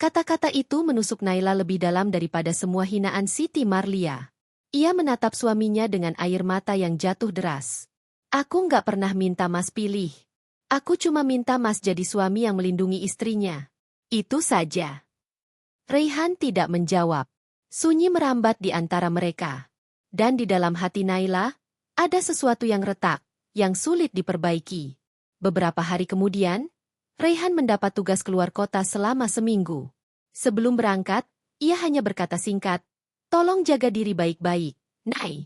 Kata-kata itu menusuk Naila lebih dalam daripada semua hinaan Siti Marlia. Ia menatap suaminya dengan air mata yang jatuh deras. Aku nggak pernah minta Mas pilih. Aku cuma minta Mas jadi suami yang melindungi istrinya. Itu saja. Raihan tidak menjawab. Sunyi merambat di antara mereka. Dan di dalam hati Naila, ada sesuatu yang retak, yang sulit diperbaiki. Beberapa hari kemudian, Raihan mendapat tugas keluar kota selama seminggu. Sebelum berangkat, ia hanya berkata singkat, "Tolong jaga diri baik-baik, Nai."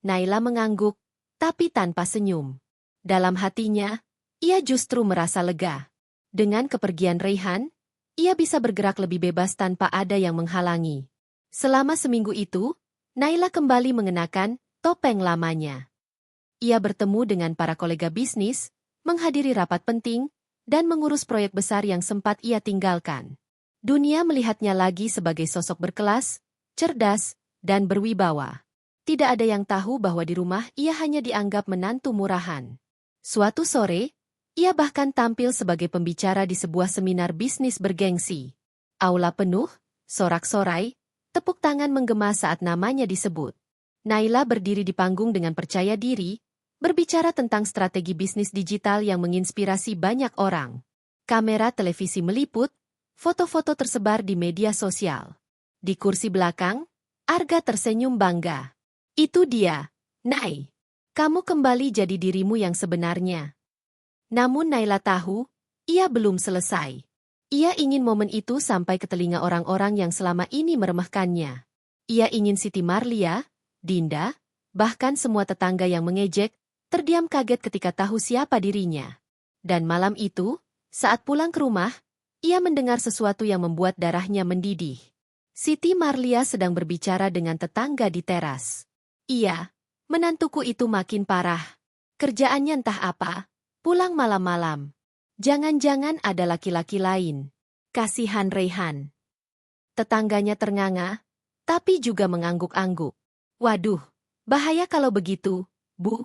Naila mengangguk, tapi tanpa senyum. Dalam hatinya, ia justru merasa lega. Dengan kepergian Raihan, ia bisa bergerak lebih bebas tanpa ada yang menghalangi. Selama seminggu itu, Naila kembali mengenakan topeng lamanya. Ia bertemu dengan para kolega bisnis, menghadiri rapat penting, dan mengurus proyek besar yang sempat ia tinggalkan. Dunia melihatnya lagi sebagai sosok berkelas, cerdas, dan berwibawa. Tidak ada yang tahu bahwa di rumah ia hanya dianggap menantu murahan. Suatu sore, ia bahkan tampil sebagai pembicara di sebuah seminar bisnis bergengsi. Aula penuh, sorak-sorai, tepuk tangan menggema saat namanya disebut. Naila berdiri di panggung dengan percaya diri, berbicara tentang strategi bisnis digital yang menginspirasi banyak orang. Kamera televisi meliput, foto-foto tersebar di media sosial. Di kursi belakang, Arga tersenyum bangga. Itu dia, Nai. Kamu kembali jadi dirimu yang sebenarnya. Namun Naila tahu, ia belum selesai. Ia ingin momen itu sampai ke telinga orang-orang yang selama ini meremehkannya. Ia ingin Siti Marlia, Dinda, bahkan semua tetangga yang mengejek, terdiam kaget ketika tahu siapa dirinya. Dan malam itu, saat pulang ke rumah, ia mendengar sesuatu yang membuat darahnya mendidih. Siti Marlia sedang berbicara dengan tetangga di teras. Iya, menantuku itu makin parah. Kerjaannya entah apa, pulang malam-malam. Jangan-jangan ada laki-laki lain. Kasihan Raihan. Tetangganya ternganga, tapi juga mengangguk-angguk. Waduh, bahaya kalau begitu, Bu.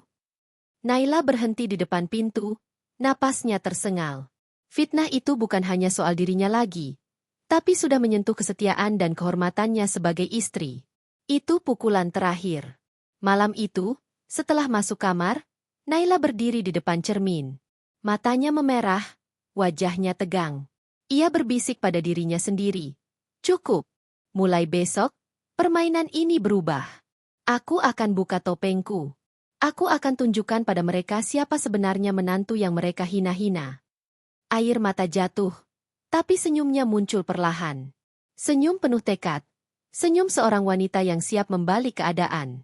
Naila berhenti di depan pintu, napasnya tersengal. Fitnah itu bukan hanya soal dirinya lagi, tapi sudah menyentuh kesetiaan dan kehormatannya sebagai istri. Itu pukulan terakhir. Malam itu, setelah masuk kamar, Naila berdiri di depan cermin. Matanya memerah, wajahnya tegang. Ia berbisik pada dirinya sendiri. Cukup. Mulai besok, permainan ini berubah. Aku akan buka topengku. Aku akan tunjukkan pada mereka siapa sebenarnya menantu yang mereka hina-hina. Air mata jatuh, tapi senyumnya muncul perlahan. Senyum penuh tekad. Senyum seorang wanita yang siap membalik keadaan.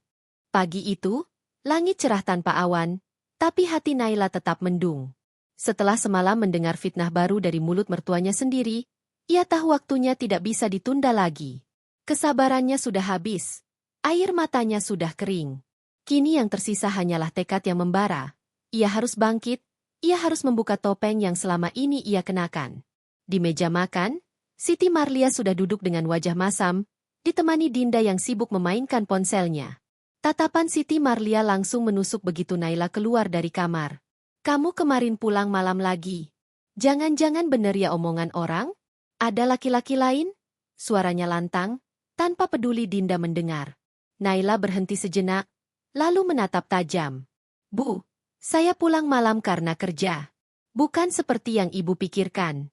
Pagi itu, langit cerah tanpa awan, tapi hati Naila tetap mendung. Setelah semalam mendengar fitnah baru dari mulut mertuanya sendiri, ia tahu waktunya tidak bisa ditunda lagi. Kesabarannya sudah habis. Air matanya sudah kering. Kini yang tersisa hanyalah tekad yang membara. Ia harus bangkit, ia harus membuka topeng yang selama ini ia kenakan. Di meja makan, Siti Marlia sudah duduk dengan wajah masam, ditemani Dinda yang sibuk memainkan ponselnya. Tatapan Siti Marlia langsung menusuk begitu Naila keluar dari kamar. Kamu kemarin pulang malam lagi. Jangan-jangan bener ya omongan orang? Ada laki-laki lain? Suaranya lantang, tanpa peduli Dinda mendengar. Naila berhenti sejenak, lalu menatap tajam. Bu, saya pulang malam karena kerja. Bukan seperti yang ibu pikirkan.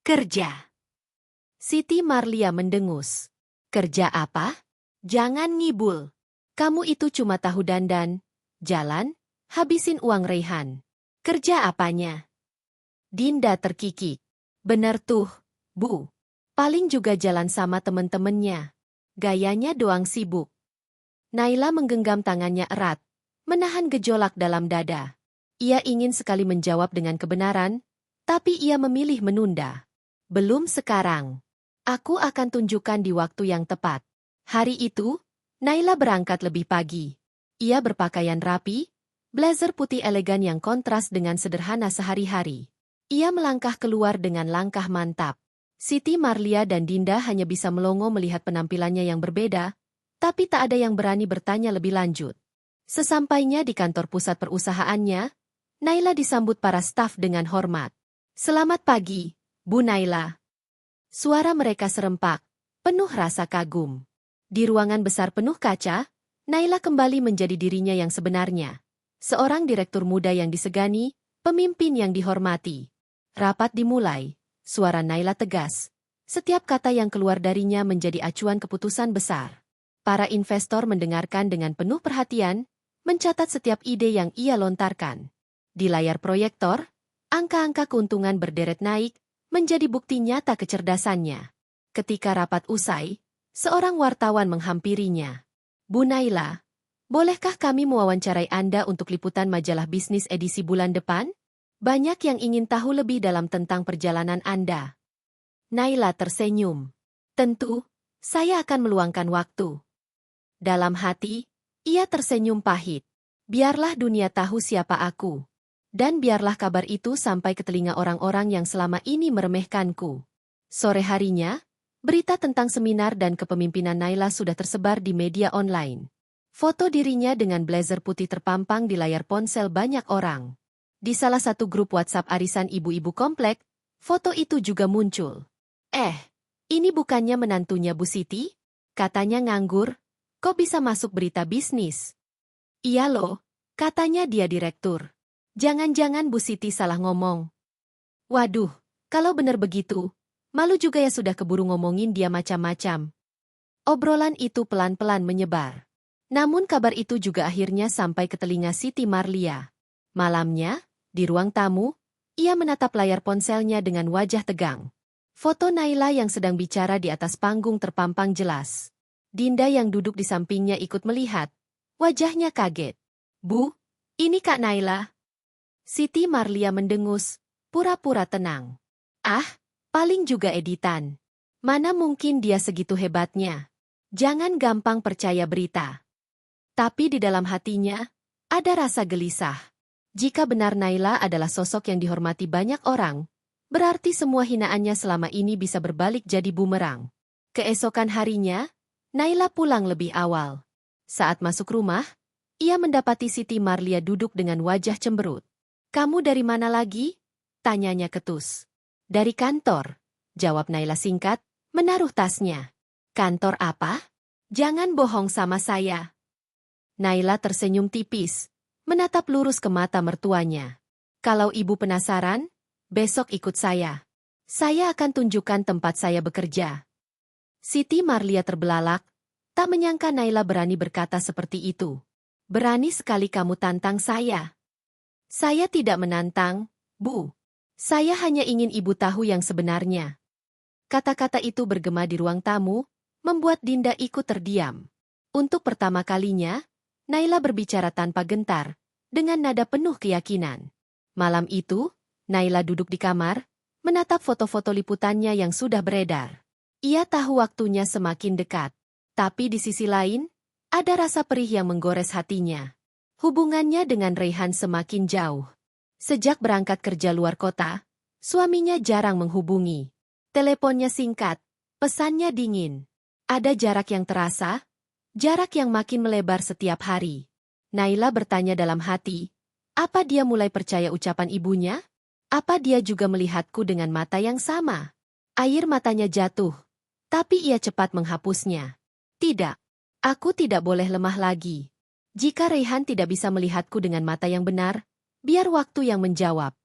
Kerja. Siti Marlia mendengus. Kerja apa? Jangan ngibul. Kamu itu cuma tahu dandan, jalan, habisin uang Raihan. Kerja apanya? Dinda terkikik. Benar tuh, Bu. Paling juga jalan sama temen-temennya. Gayanya doang sibuk. Naila menggenggam tangannya erat, menahan gejolak dalam dada. Ia ingin sekali menjawab dengan kebenaran, tapi ia memilih menunda. Belum sekarang. Aku akan tunjukkan di waktu yang tepat. Hari itu, Naila berangkat lebih pagi. Ia berpakaian rapi, blazer putih elegan yang kontras dengan sederhana sehari-hari. Ia melangkah keluar dengan langkah mantap. Siti Marlia dan Dinda hanya bisa melongo melihat penampilannya yang berbeda, tapi tak ada yang berani bertanya lebih lanjut. Sesampainya di kantor pusat perusahaannya, Naila disambut para staf dengan hormat. Selamat pagi, Bu Naila. Suara mereka serempak, penuh rasa kagum. Di ruangan besar penuh kaca, Naila kembali menjadi dirinya yang sebenarnya. Seorang direktur muda yang disegani, pemimpin yang dihormati. Rapat dimulai, suara Naila tegas. Setiap kata yang keluar darinya menjadi acuan keputusan besar. Para investor mendengarkan dengan penuh perhatian, mencatat setiap ide yang ia lontarkan. Di layar proyektor, angka-angka keuntungan berderet naik, menjadi bukti nyata kecerdasannya. Ketika rapat usai, seorang wartawan menghampirinya. Bu Naila, bolehkah kami mewawancarai Anda untuk liputan majalah bisnis edisi bulan depan? Banyak yang ingin tahu lebih dalam tentang perjalanan Anda. Naila tersenyum. Tentu, saya akan meluangkan waktu. Dalam hati, ia tersenyum pahit. Biarlah dunia tahu siapa aku. Dan biarlah kabar itu sampai ke telinga orang-orang yang selama ini meremehkanku. Sore harinya, berita tentang seminar dan kepemimpinan Naila sudah tersebar di media online. Foto dirinya dengan blazer putih terpampang di layar ponsel banyak orang. Di salah satu grup WhatsApp arisan ibu-ibu komplek, foto itu juga muncul. Ini bukannya menantunya Bu Siti? Katanya nganggur. Kok bisa masuk berita bisnis? Iya loh, katanya dia direktur. Jangan-jangan Bu Siti salah ngomong. Waduh, kalau benar begitu, malu juga ya sudah keburu ngomongin dia macam-macam. Obrolan itu pelan-pelan menyebar. Namun kabar itu juga akhirnya sampai ke telinga Siti Marlia. Malamnya, di ruang tamu, ia menatap layar ponselnya dengan wajah tegang. Foto Naila yang sedang bicara di atas panggung terpampang jelas. Dinda yang duduk di sampingnya ikut melihat. Wajahnya kaget. Bu, ini Kak Naila. Siti Marlia mendengus, pura-pura tenang. Paling juga editan. Mana mungkin dia segitu hebatnya. Jangan gampang percaya berita. Tapi di dalam hatinya, ada rasa gelisah. Jika benar Naila adalah sosok yang dihormati banyak orang, berarti semua hinaannya selama ini bisa berbalik jadi bumerang. Keesokan harinya, Naila pulang lebih awal. Saat masuk rumah, ia mendapati Siti Marlia duduk dengan wajah cemberut. Kamu dari mana lagi? Tanyanya ketus. Dari kantor, jawab Naila singkat, menaruh tasnya. Kantor apa? Jangan bohong sama saya. Naila tersenyum tipis, menatap lurus ke mata mertuanya. Kalau ibu penasaran, besok ikut saya. Saya akan tunjukkan tempat saya bekerja. Siti Marlia terbelalak, tak menyangka Naila berani berkata seperti itu. Berani sekali kamu tantang saya. Saya tidak menantang, Bu. Saya hanya ingin ibu tahu yang sebenarnya. Kata-kata itu bergema di ruang tamu, membuat Dinda ikut terdiam. Untuk pertama kalinya, Naila berbicara tanpa gentar, dengan nada penuh keyakinan. Malam itu, Naila duduk di kamar, menatap foto-foto liputannya yang sudah beredar. Ia tahu waktunya semakin dekat. Tapi di sisi lain, ada rasa perih yang menggores hatinya. Hubungannya dengan Raihan semakin jauh. Sejak berangkat kerja luar kota, suaminya jarang menghubungi. Teleponnya singkat, pesannya dingin. Ada jarak yang terasa, jarak yang makin melebar setiap hari. Naila bertanya dalam hati, apa dia mulai percaya ucapan ibunya? Apa dia juga melihatku dengan mata yang sama? Air matanya jatuh, tapi ia cepat menghapusnya. Tidak, aku tidak boleh lemah lagi. Jika Raihan tidak bisa melihatku dengan mata yang benar, biar waktu yang menjawab.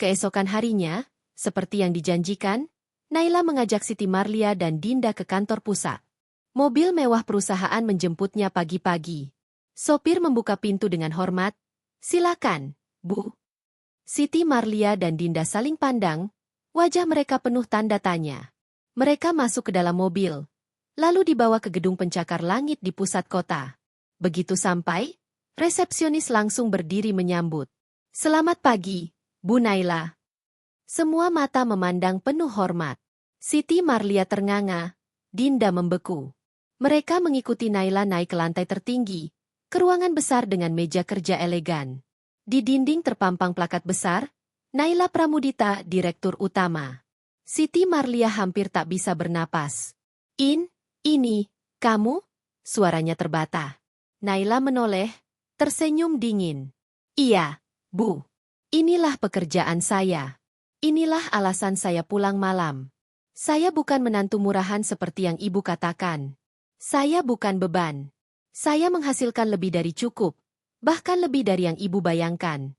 Keesokan harinya, seperti yang dijanjikan, Naila mengajak Siti Marlia dan Dinda ke kantor pusat. Mobil mewah perusahaan menjemputnya pagi-pagi. Sopir membuka pintu dengan hormat. Silakan, Bu. Siti Marlia dan Dinda saling pandang, wajah mereka penuh tanda tanya. Mereka masuk ke dalam mobil, lalu dibawa ke gedung pencakar langit di pusat kota. Begitu sampai, resepsionis langsung berdiri menyambut. Selamat pagi, Bu Naila. Semua mata memandang penuh hormat. Siti Marlia ternganga, Dinda membeku. Mereka mengikuti Naila naik ke lantai tertinggi, ke ruangan besar dengan meja kerja elegan. Di dinding terpampang plakat besar, Naila Pramudita, Direktur Utama. Siti Marlia hampir tak bisa bernapas. Ini, kamu? Suaranya terbata. Naila menoleh, tersenyum dingin. Iya, Bu. Inilah pekerjaan saya. Inilah alasan saya pulang malam. Saya bukan menantu murahan seperti yang ibu katakan. Saya bukan beban. Saya menghasilkan lebih dari cukup, bahkan lebih dari yang ibu bayangkan.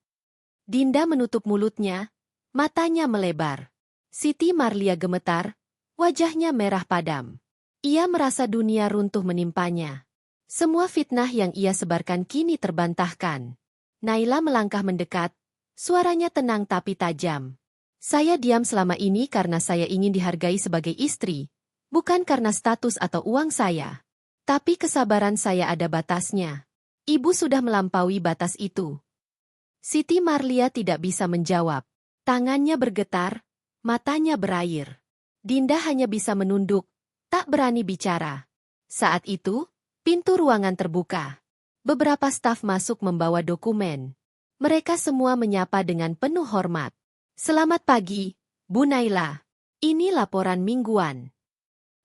Dinda menutup mulutnya, matanya melebar. Siti Marlia gemetar, wajahnya merah padam. Ia merasa dunia runtuh menimpanya. Semua fitnah yang ia sebarkan kini terbantahkan. Naila melangkah mendekat, suaranya tenang tapi tajam. Saya diam selama ini karena saya ingin dihargai sebagai istri, bukan karena status atau uang saya. Tapi kesabaran saya ada batasnya. Ibu sudah melampaui batas itu. Siti Marlia tidak bisa menjawab. Tangannya bergetar, matanya berair. Dinda hanya bisa menunduk, tak berani bicara. Saat itu, pintu ruangan terbuka. Beberapa staf masuk membawa dokumen. Mereka semua menyapa dengan penuh hormat. Selamat pagi, Bu Naila. Ini laporan mingguan.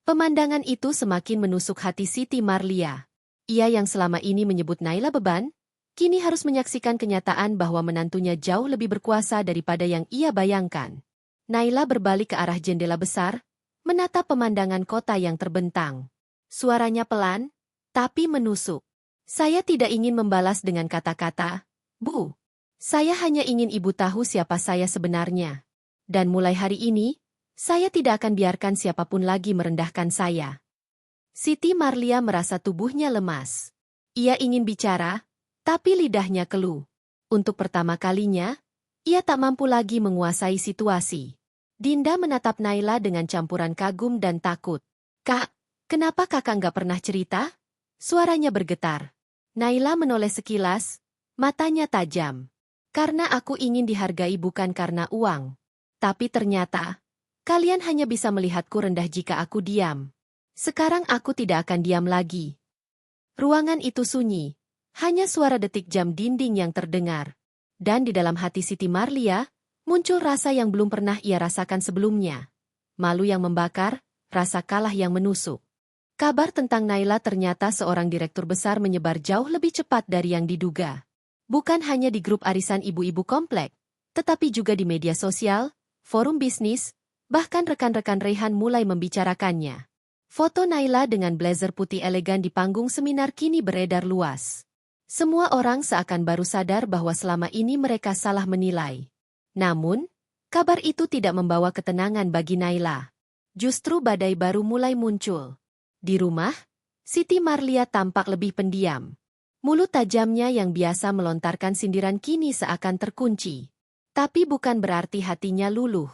Pemandangan itu semakin menusuk hati Siti Marlia. Ia yang selama ini menyebut Naila beban, kini harus menyaksikan kenyataan bahwa menantunya jauh lebih berkuasa daripada yang ia bayangkan. Naila berbalik ke arah jendela besar, menatap pemandangan kota yang terbentang. Suaranya pelan, tapi menusuk. Saya tidak ingin membalas dengan kata-kata, Bu. Saya hanya ingin ibu tahu siapa saya sebenarnya. Dan mulai hari ini, saya tidak akan biarkan siapapun lagi merendahkan saya. Siti Marlia merasa tubuhnya lemas. Ia ingin bicara, tapi lidahnya keluh. Untuk pertama kalinya, ia tak mampu lagi menguasai situasi. Dinda menatap Naila dengan campuran kagum dan takut. Kak, kenapa kakak nggak pernah cerita? Suaranya bergetar. Naila menoleh sekilas, matanya tajam. Karena aku ingin dihargai bukan karena uang. Tapi ternyata, kalian hanya bisa melihatku rendah jika aku diam. Sekarang aku tidak akan diam lagi. Ruangan itu sunyi, hanya suara detik jam dinding yang terdengar. Dan di dalam hati Siti Marlia, muncul rasa yang belum pernah ia rasakan sebelumnya. Malu yang membakar, rasa kalah yang menusuk. Kabar tentang Naila ternyata seorang direktur besar menyebar jauh lebih cepat dari yang diduga. Bukan hanya di grup arisan ibu-ibu komplek, tetapi juga di media sosial, forum bisnis, bahkan rekan-rekan Raihan mulai membicarakannya. Foto Naila dengan blazer putih elegan di panggung seminar kini beredar luas. Semua orang seakan baru sadar bahwa selama ini mereka salah menilai. Namun, kabar itu tidak membawa ketenangan bagi Naila. Justru badai baru mulai muncul. Di rumah, Siti Marlia tampak lebih pendiam. Mulut tajamnya yang biasa melontarkan sindiran kini seakan terkunci. Tapi bukan berarti hatinya luluh.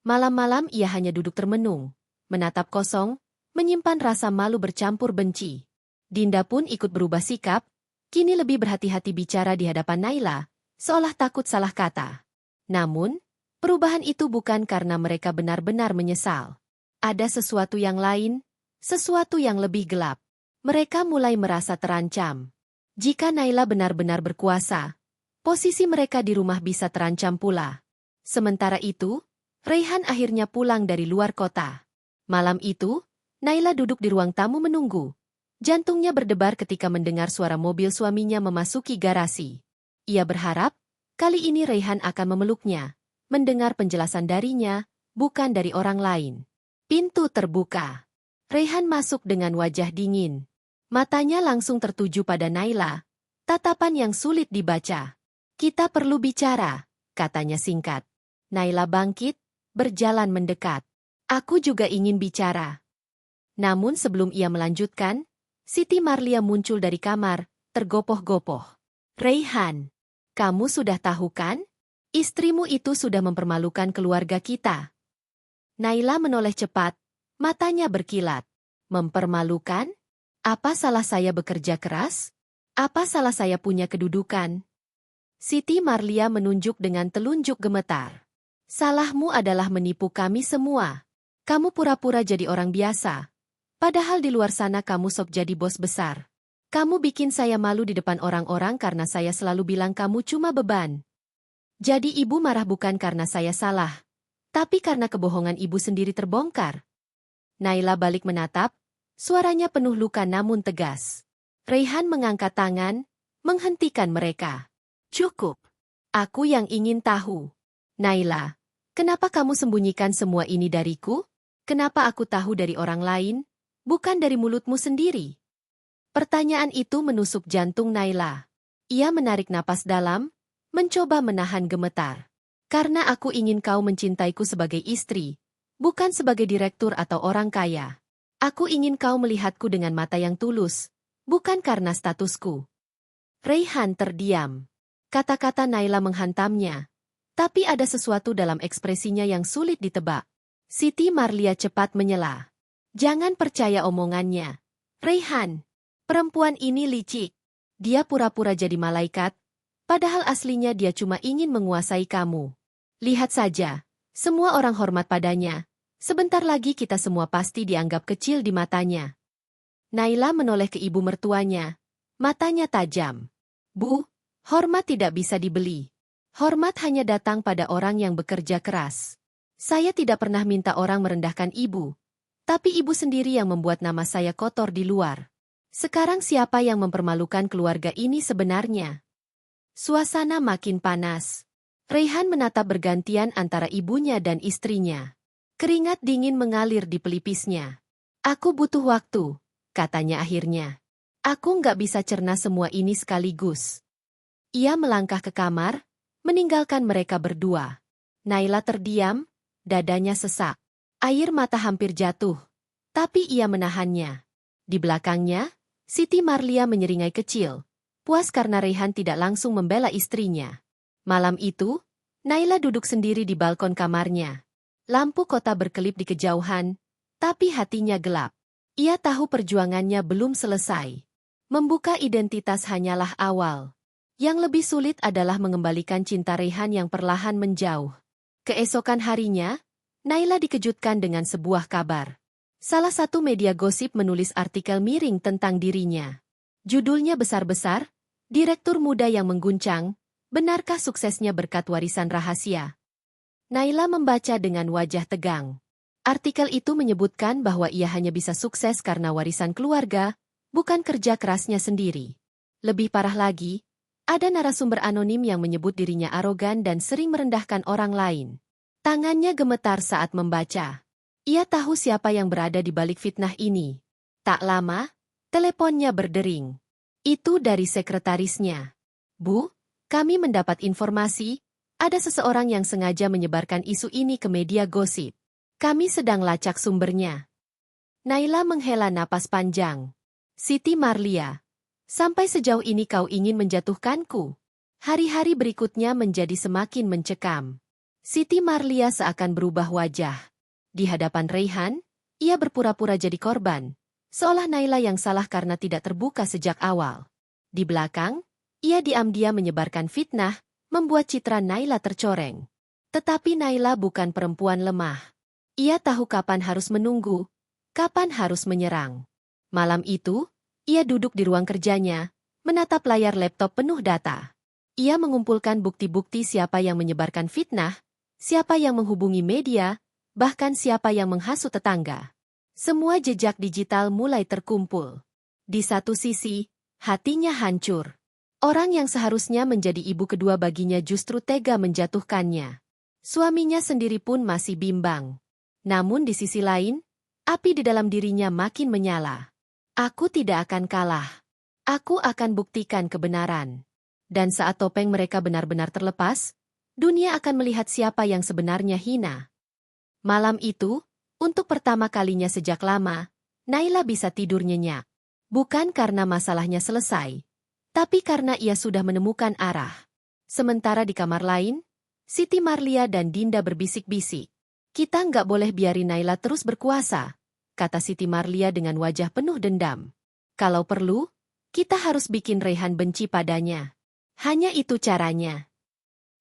Malam-malam ia hanya duduk termenung, menatap kosong, menyimpan rasa malu bercampur benci. Dinda pun ikut berubah sikap, kini lebih berhati-hati bicara di hadapan Naila, seolah takut salah kata. Namun, perubahan itu bukan karena mereka benar-benar menyesal. Ada sesuatu yang lain, sesuatu yang lebih gelap. Mereka mulai merasa terancam. Jika Naila benar-benar berkuasa, posisi mereka di rumah bisa terancam pula. Sementara itu, Raihan akhirnya pulang dari luar kota. Malam itu, Naila duduk di ruang tamu menunggu. Jantungnya berdebar ketika mendengar suara mobil suaminya memasuki garasi. Ia berharap, kali ini Raihan akan memeluknya, mendengar penjelasan darinya, bukan dari orang lain. Pintu terbuka. Raihan masuk dengan wajah dingin. Matanya langsung tertuju pada Naila, tatapan yang sulit dibaca. "Kita perlu bicara," katanya singkat. Naila bangkit, berjalan mendekat. "Aku juga ingin bicara." Namun sebelum ia melanjutkan, Siti Marlia muncul dari kamar, tergopoh-gopoh. "Raihan, kamu sudah tahu kan? Istrimu itu sudah mempermalukan keluarga kita." Naila menoleh cepat, matanya berkilat. "Mempermalukan? Apa salah saya bekerja keras? Apa salah saya punya kedudukan?" Siti Marlia menunjuk dengan telunjuk gemetar. "Salahmu adalah menipu kami semua. Kamu pura-pura jadi orang biasa. Padahal di luar sana kamu sok jadi bos besar. Kamu bikin saya malu di depan orang-orang karena saya selalu bilang kamu cuma beban. Jadi ibu marah bukan karena saya salah, tapi karena kebohongan ibu sendiri terbongkar." Naila balik menatap, suaranya penuh luka namun tegas. Raihan mengangkat tangan, menghentikan mereka. "Cukup. Aku yang ingin tahu. Naila, kenapa kamu sembunyikan semua ini dariku? Kenapa aku tahu dari orang lain, bukan dari mulutmu sendiri?" Pertanyaan itu menusuk jantung Naila. Ia menarik napas dalam, mencoba menahan gemetar. "Karena aku ingin kau mencintaiku sebagai istri, bukan sebagai direktur atau orang kaya. Aku ingin kau melihatku dengan mata yang tulus, bukan karena statusku." Raihan terdiam. Kata-kata Naila menghantamnya. Tapi ada sesuatu dalam ekspresinya yang sulit ditebak. Siti Marlia cepat menyela. "Jangan percaya omongannya. Raihan, perempuan ini licik. Dia pura-pura jadi malaikat, padahal aslinya dia cuma ingin menguasai kamu. Lihat saja, semua orang hormat padanya. Sebentar lagi kita semua pasti dianggap kecil di matanya." Naila menoleh ke ibu mertuanya. Matanya tajam. "Bu, hormat tidak bisa dibeli. Hormat hanya datang pada orang yang bekerja keras. Saya tidak pernah minta orang merendahkan ibu, tapi ibu sendiri yang membuat nama saya kotor di luar. Sekarang siapa yang mempermalukan keluarga ini sebenarnya?" Suasana makin panas. Raihan menatap bergantian antara ibunya dan istrinya. Keringat dingin mengalir di pelipisnya. "Aku butuh waktu," katanya akhirnya. "Aku nggak bisa cerna semua ini sekaligus." Ia melangkah ke kamar, meninggalkan mereka berdua. Naila terdiam, dadanya sesak. Air mata hampir jatuh, tapi ia menahannya. Di belakangnya, Siti Marlia menyeringai kecil, puas karena Raihan tidak langsung membela istrinya. Malam itu, Naila duduk sendiri di balkon kamarnya. Lampu kota berkelip di kejauhan, tapi hatinya gelap. Ia tahu perjuangannya belum selesai. Membuka identitas hanyalah awal. Yang lebih sulit adalah mengembalikan cinta Raihan yang perlahan menjauh. Keesokan harinya, Naila dikejutkan dengan sebuah kabar. Salah satu media gosip menulis artikel miring tentang dirinya. Judulnya besar-besar, "Direktur Muda yang Mengguncang, Benarkah Suksesnya Berkat Warisan Rahasia?" Naila membaca dengan wajah tegang. Artikel itu menyebutkan bahwa ia hanya bisa sukses karena warisan keluarga, bukan kerja kerasnya sendiri. Lebih parah lagi, Ada narasumber anonim yang menyebut dirinya arogan dan sering merendahkan orang lain. Tangannya gemetar saat membaca. Ia tahu siapa yang berada di balik fitnah ini. Tak lama, teleponnya berdering. Itu dari sekretarisnya. Bu, kami mendapat informasi, ada seseorang yang sengaja menyebarkan isu ini ke media gosip. Kami sedang lacak sumbernya. Naila menghela napas panjang. Siti Marlia, sampai sejauh ini kau ingin menjatuhkanku. Hari-hari berikutnya menjadi semakin mencekam. Siti Marlia seakan berubah wajah. Di hadapan Raihan, ia berpura-pura jadi korban. Seolah Naila yang salah karena tidak terbuka sejak awal. Di belakang, ia diam-diam menyebarkan fitnah, membuat citra Naila tercoreng. Tetapi Naila bukan perempuan lemah. Ia tahu kapan harus menunggu, kapan harus menyerang. Malam itu, ia duduk di ruang kerjanya, menatap layar laptop penuh data. Ia mengumpulkan bukti-bukti siapa yang menyebarkan fitnah, siapa yang menghubungi media, bahkan siapa yang menghasut tetangga. Semua jejak digital mulai terkumpul. Di satu sisi, hatinya hancur. Orang yang seharusnya menjadi ibu kedua baginya justru tega menjatuhkannya. Suaminya sendiri pun masih bimbang. Namun di sisi lain, api di dalam dirinya makin menyala. Aku tidak akan kalah. Aku akan buktikan kebenaran. Dan saat topeng mereka benar-benar terlepas, dunia akan melihat siapa yang sebenarnya hina. Malam itu, untuk pertama kalinya sejak lama, Naila bisa tidur nyenyak. Bukan karena masalahnya selesai, tapi karena ia sudah menemukan arah. Sementara di kamar lain, Siti Marlia dan Dinda berbisik-bisik. Kita nggak boleh biarin Naila terus berkuasa, kata Siti Marlia dengan wajah penuh dendam. Kalau perlu, kita harus bikin Raihan benci padanya. Hanya itu caranya.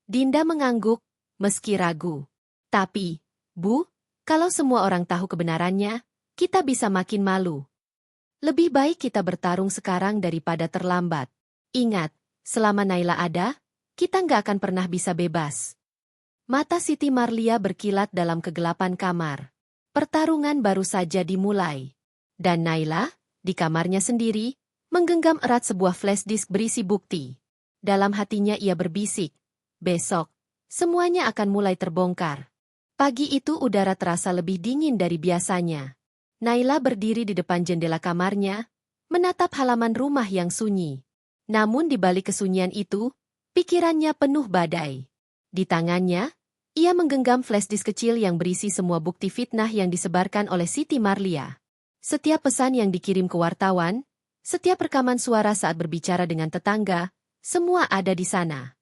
Dinda mengangguk, meski ragu. Tapi, Bu, kalau semua orang tahu kebenarannya, kita bisa makin malu. Lebih baik kita bertarung sekarang daripada terlambat. Ingat, selama Naila ada, kita nggak akan pernah bisa bebas. Mata Siti Marlia berkilat dalam kegelapan kamar. Pertarungan baru saja dimulai. Dan Naila, di kamarnya sendiri, menggenggam erat sebuah flash disk berisi bukti. Dalam hatinya ia berbisik, besok, semuanya akan mulai terbongkar. Pagi itu udara terasa lebih dingin dari biasanya. Naila berdiri di depan jendela kamarnya, menatap halaman rumah yang sunyi. Namun di balik kesunyian itu, pikirannya penuh badai. Di tangannya, ia menggenggam flash disk kecil yang berisi semua bukti fitnah yang disebarkan oleh Siti Marlia. Setiap pesan yang dikirim ke wartawan, setiap rekaman suara saat berbicara dengan tetangga, semua ada di sana.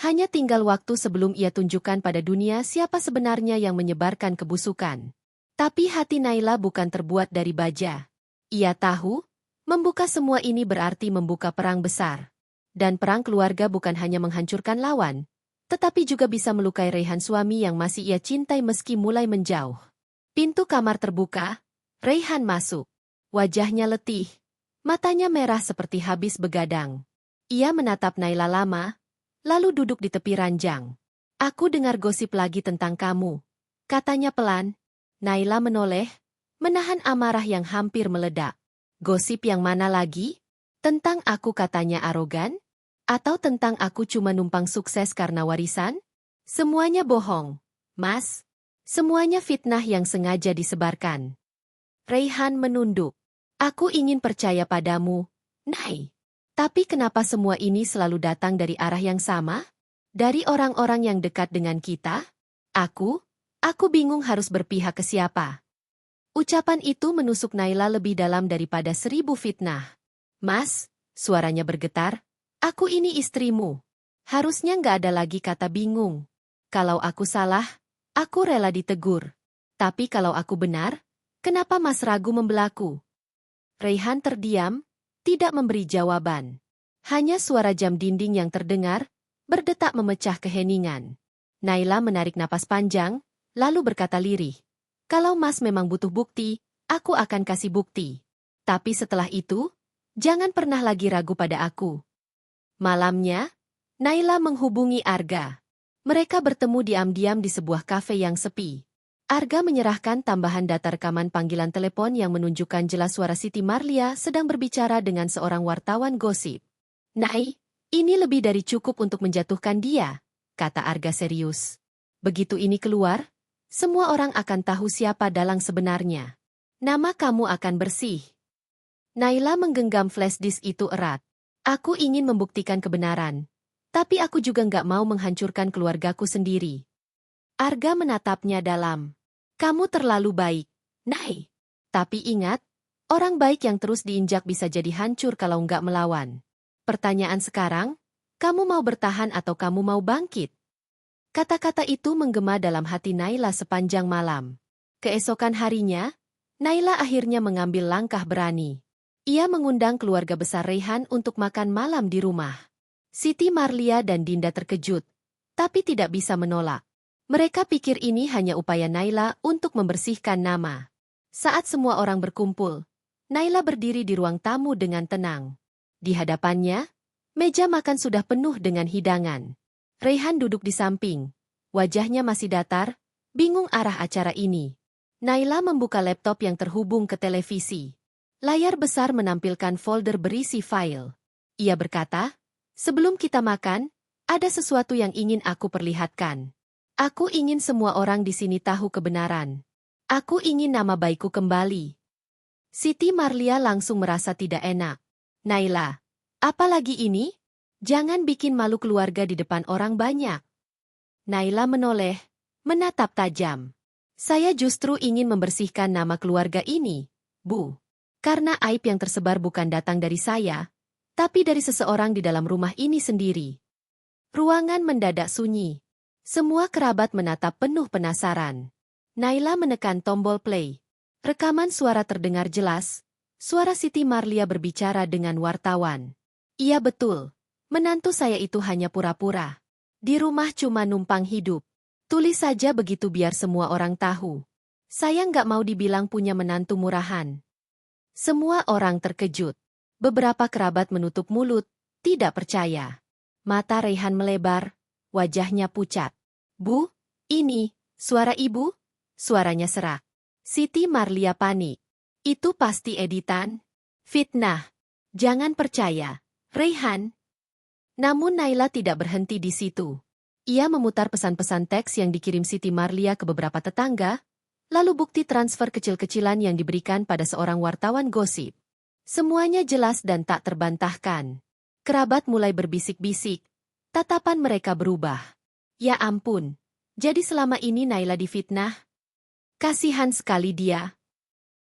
Hanya tinggal waktu sebelum ia tunjukkan pada dunia siapa sebenarnya yang menyebarkan kebusukan. Tapi hati Naila bukan terbuat dari baja. Ia tahu, membuka semua ini berarti membuka perang besar. Dan perang keluarga bukan hanya menghancurkan lawan, tetapi juga bisa melukai Raihan suami yang masih ia cintai meski mulai menjauh. Pintu kamar terbuka, Raihan masuk. Wajahnya letih, matanya merah seperti habis begadang. Ia menatap Naila lama, lalu duduk di tepi ranjang. Aku dengar gosip lagi tentang kamu, katanya pelan. Naila menoleh, menahan amarah yang hampir meledak. Gosip yang mana lagi? Tentang aku katanya arogan? Atau tentang aku cuma numpang sukses karena warisan? Semuanya bohong, Mas. Semuanya fitnah yang sengaja disebarkan. Raihan menunduk. Aku ingin percaya padamu, Nay. Tapi kenapa semua ini selalu datang dari arah yang sama? Dari orang-orang yang dekat dengan kita? Aku bingung harus berpihak ke siapa. Ucapan itu menusuk Naila lebih dalam daripada 1000 fitnah. Mas, suaranya bergetar, aku ini istrimu. Harusnya nggak ada lagi kata bingung. Kalau aku salah, aku rela ditegur. Tapi kalau aku benar, kenapa Mas ragu membelaku? Raihan terdiam, tidak memberi jawaban. Hanya suara jam dinding yang terdengar, berdetak memecah keheningan. Naila menarik napas panjang, lalu berkata lirih, kalau Mas memang butuh bukti, aku akan kasih bukti. Tapi setelah itu, jangan pernah lagi ragu pada aku. Malamnya, Naila menghubungi Arga. Mereka bertemu diam-diam di sebuah kafe yang sepi. Arga menyerahkan tambahan data rekaman panggilan telepon yang menunjukkan jelas suara Siti Marlia sedang berbicara dengan seorang wartawan gosip. Nay, Ini lebih dari cukup untuk menjatuhkan dia, kata Arga serius. Begitu ini keluar, semua orang akan tahu siapa dalang sebenarnya. Nama kamu akan bersih. Naila menggenggam flash disk itu erat. Aku ingin membuktikan kebenaran. Tapi aku juga nggak mau menghancurkan keluargaku sendiri. Arga menatapnya dalam. Kamu terlalu baik, Nay. Tapi ingat, orang baik yang terus diinjak bisa jadi hancur kalau nggak melawan. Pertanyaan sekarang, kamu mau bertahan atau kamu mau bangkit? Kata-kata itu menggema dalam hati Naila sepanjang malam. Keesokan harinya, Naila akhirnya mengambil langkah berani. Ia mengundang keluarga besar Raihan untuk makan malam di rumah. Siti Marlia dan Dinda terkejut, tapi tidak bisa menolak. Mereka pikir ini hanya upaya Naila untuk membersihkan nama. Saat semua orang berkumpul, Naila berdiri di ruang tamu dengan tenang. Di hadapannya, meja makan sudah penuh dengan hidangan. Raihan duduk di samping. Wajahnya masih datar, bingung arah acara ini. Naila membuka laptop yang terhubung ke televisi. Layar besar menampilkan folder berisi file. Ia berkata, "Sebelum kita makan, ada sesuatu yang ingin aku perlihatkan. Aku ingin semua orang di sini tahu kebenaran. Aku ingin nama baikku kembali." Siti Marlia langsung merasa tidak enak. "Naila, apa lagi ini? Jangan bikin malu keluarga di depan orang banyak." Naila menoleh, menatap tajam. "Saya justru ingin membersihkan nama keluarga ini, Bu. Karena aib yang tersebar bukan datang dari saya, tapi dari seseorang di dalam rumah ini sendiri." Ruangan mendadak sunyi. Semua kerabat menatap penuh penasaran. Naila menekan tombol play. Rekaman suara terdengar jelas. Suara Siti Marlia berbicara dengan wartawan. "Iya betul. Menantu saya itu hanya pura-pura. Di rumah cuma numpang hidup. Tulis saja begitu biar semua orang tahu. Saya nggak mau dibilang punya menantu murahan." Semua orang terkejut. Beberapa kerabat menutup mulut, tidak percaya. Mata Raihan melebar, wajahnya pucat. "Bu, ini, suara ibu?" Suaranya serak. Siti Marlia panik. "Itu pasti editan. Fitnah. Jangan percaya, Raihan." Namun Naila tidak berhenti di situ. Ia memutar pesan-pesan teks yang dikirim Siti Marlia ke beberapa tetangga, lalu bukti transfer kecil-kecilan yang diberikan pada seorang wartawan gosip. Semuanya jelas dan tak terbantahkan. Kerabat mulai berbisik-bisik. Tatapan mereka berubah. Ya ampun, jadi selama ini Naila difitnah? Kasihan sekali dia.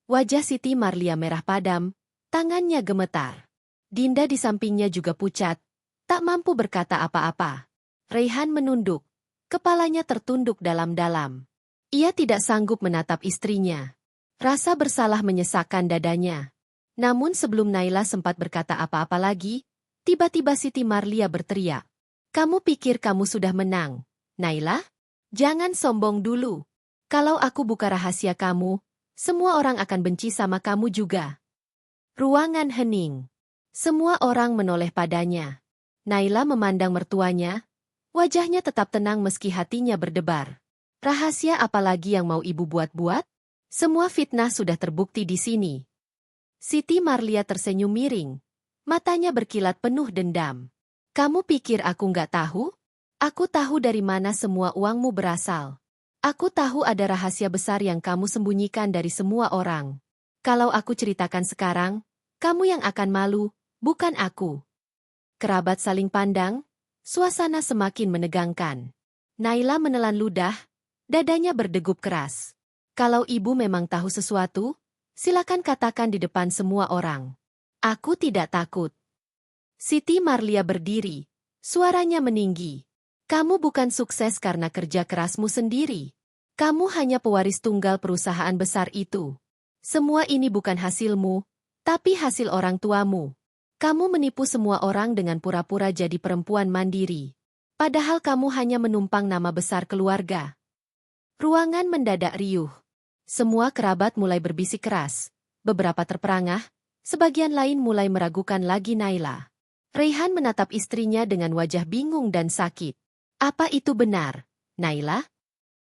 Wajah Siti Marlia merah padam, tangannya gemetar. Dinda di sampingnya juga pucat, tak mampu berkata apa-apa. Raihan menunduk, kepalanya tertunduk dalam-dalam. Ia tidak sanggup menatap istrinya. Rasa bersalah menyesakkan dadanya. Namun sebelum Naila sempat berkata apa-apa lagi, tiba-tiba Siti Marlia berteriak. "Kamu pikir kamu sudah menang, Naila? Jangan sombong dulu. Kalau aku buka rahasia kamu, semua orang akan benci sama kamu juga." Ruangan hening. Semua orang menoleh padanya. Naila memandang mertuanya. Wajahnya tetap tenang meski hatinya berdebar. Rahasia apa lagi yang mau ibu buat-buat? Semua fitnah sudah terbukti di sini. Siti Marlia tersenyum miring. Matanya berkilat penuh dendam. "Kamu pikir aku nggak tahu? Aku tahu dari mana semua uangmu berasal. Aku tahu ada rahasia besar yang kamu sembunyikan dari semua orang. Kalau aku ceritakan sekarang, kamu yang akan malu, bukan aku." Kerabat saling pandang, suasana semakin menegangkan. Naila menelan ludah, dadanya berdegup keras. "Kalau ibu memang tahu sesuatu, silakan katakan di depan semua orang. Aku tidak takut." Siti Marlia berdiri, suaranya meninggi. "Kamu bukan sukses karena kerja kerasmu sendiri. Kamu hanya pewaris tunggal perusahaan besar itu. Semua ini bukan hasilmu, tapi hasil orang tuamu. Kamu menipu semua orang dengan pura-pura jadi perempuan mandiri. Padahal kamu hanya menumpang nama besar keluarga." Ruangan mendadak riuh. Semua kerabat mulai berbisik keras. Beberapa terperangah, sebagian lain mulai meragukan lagi Naila. Raihan menatap istrinya dengan wajah bingung dan sakit. "Apa itu benar, Naila?"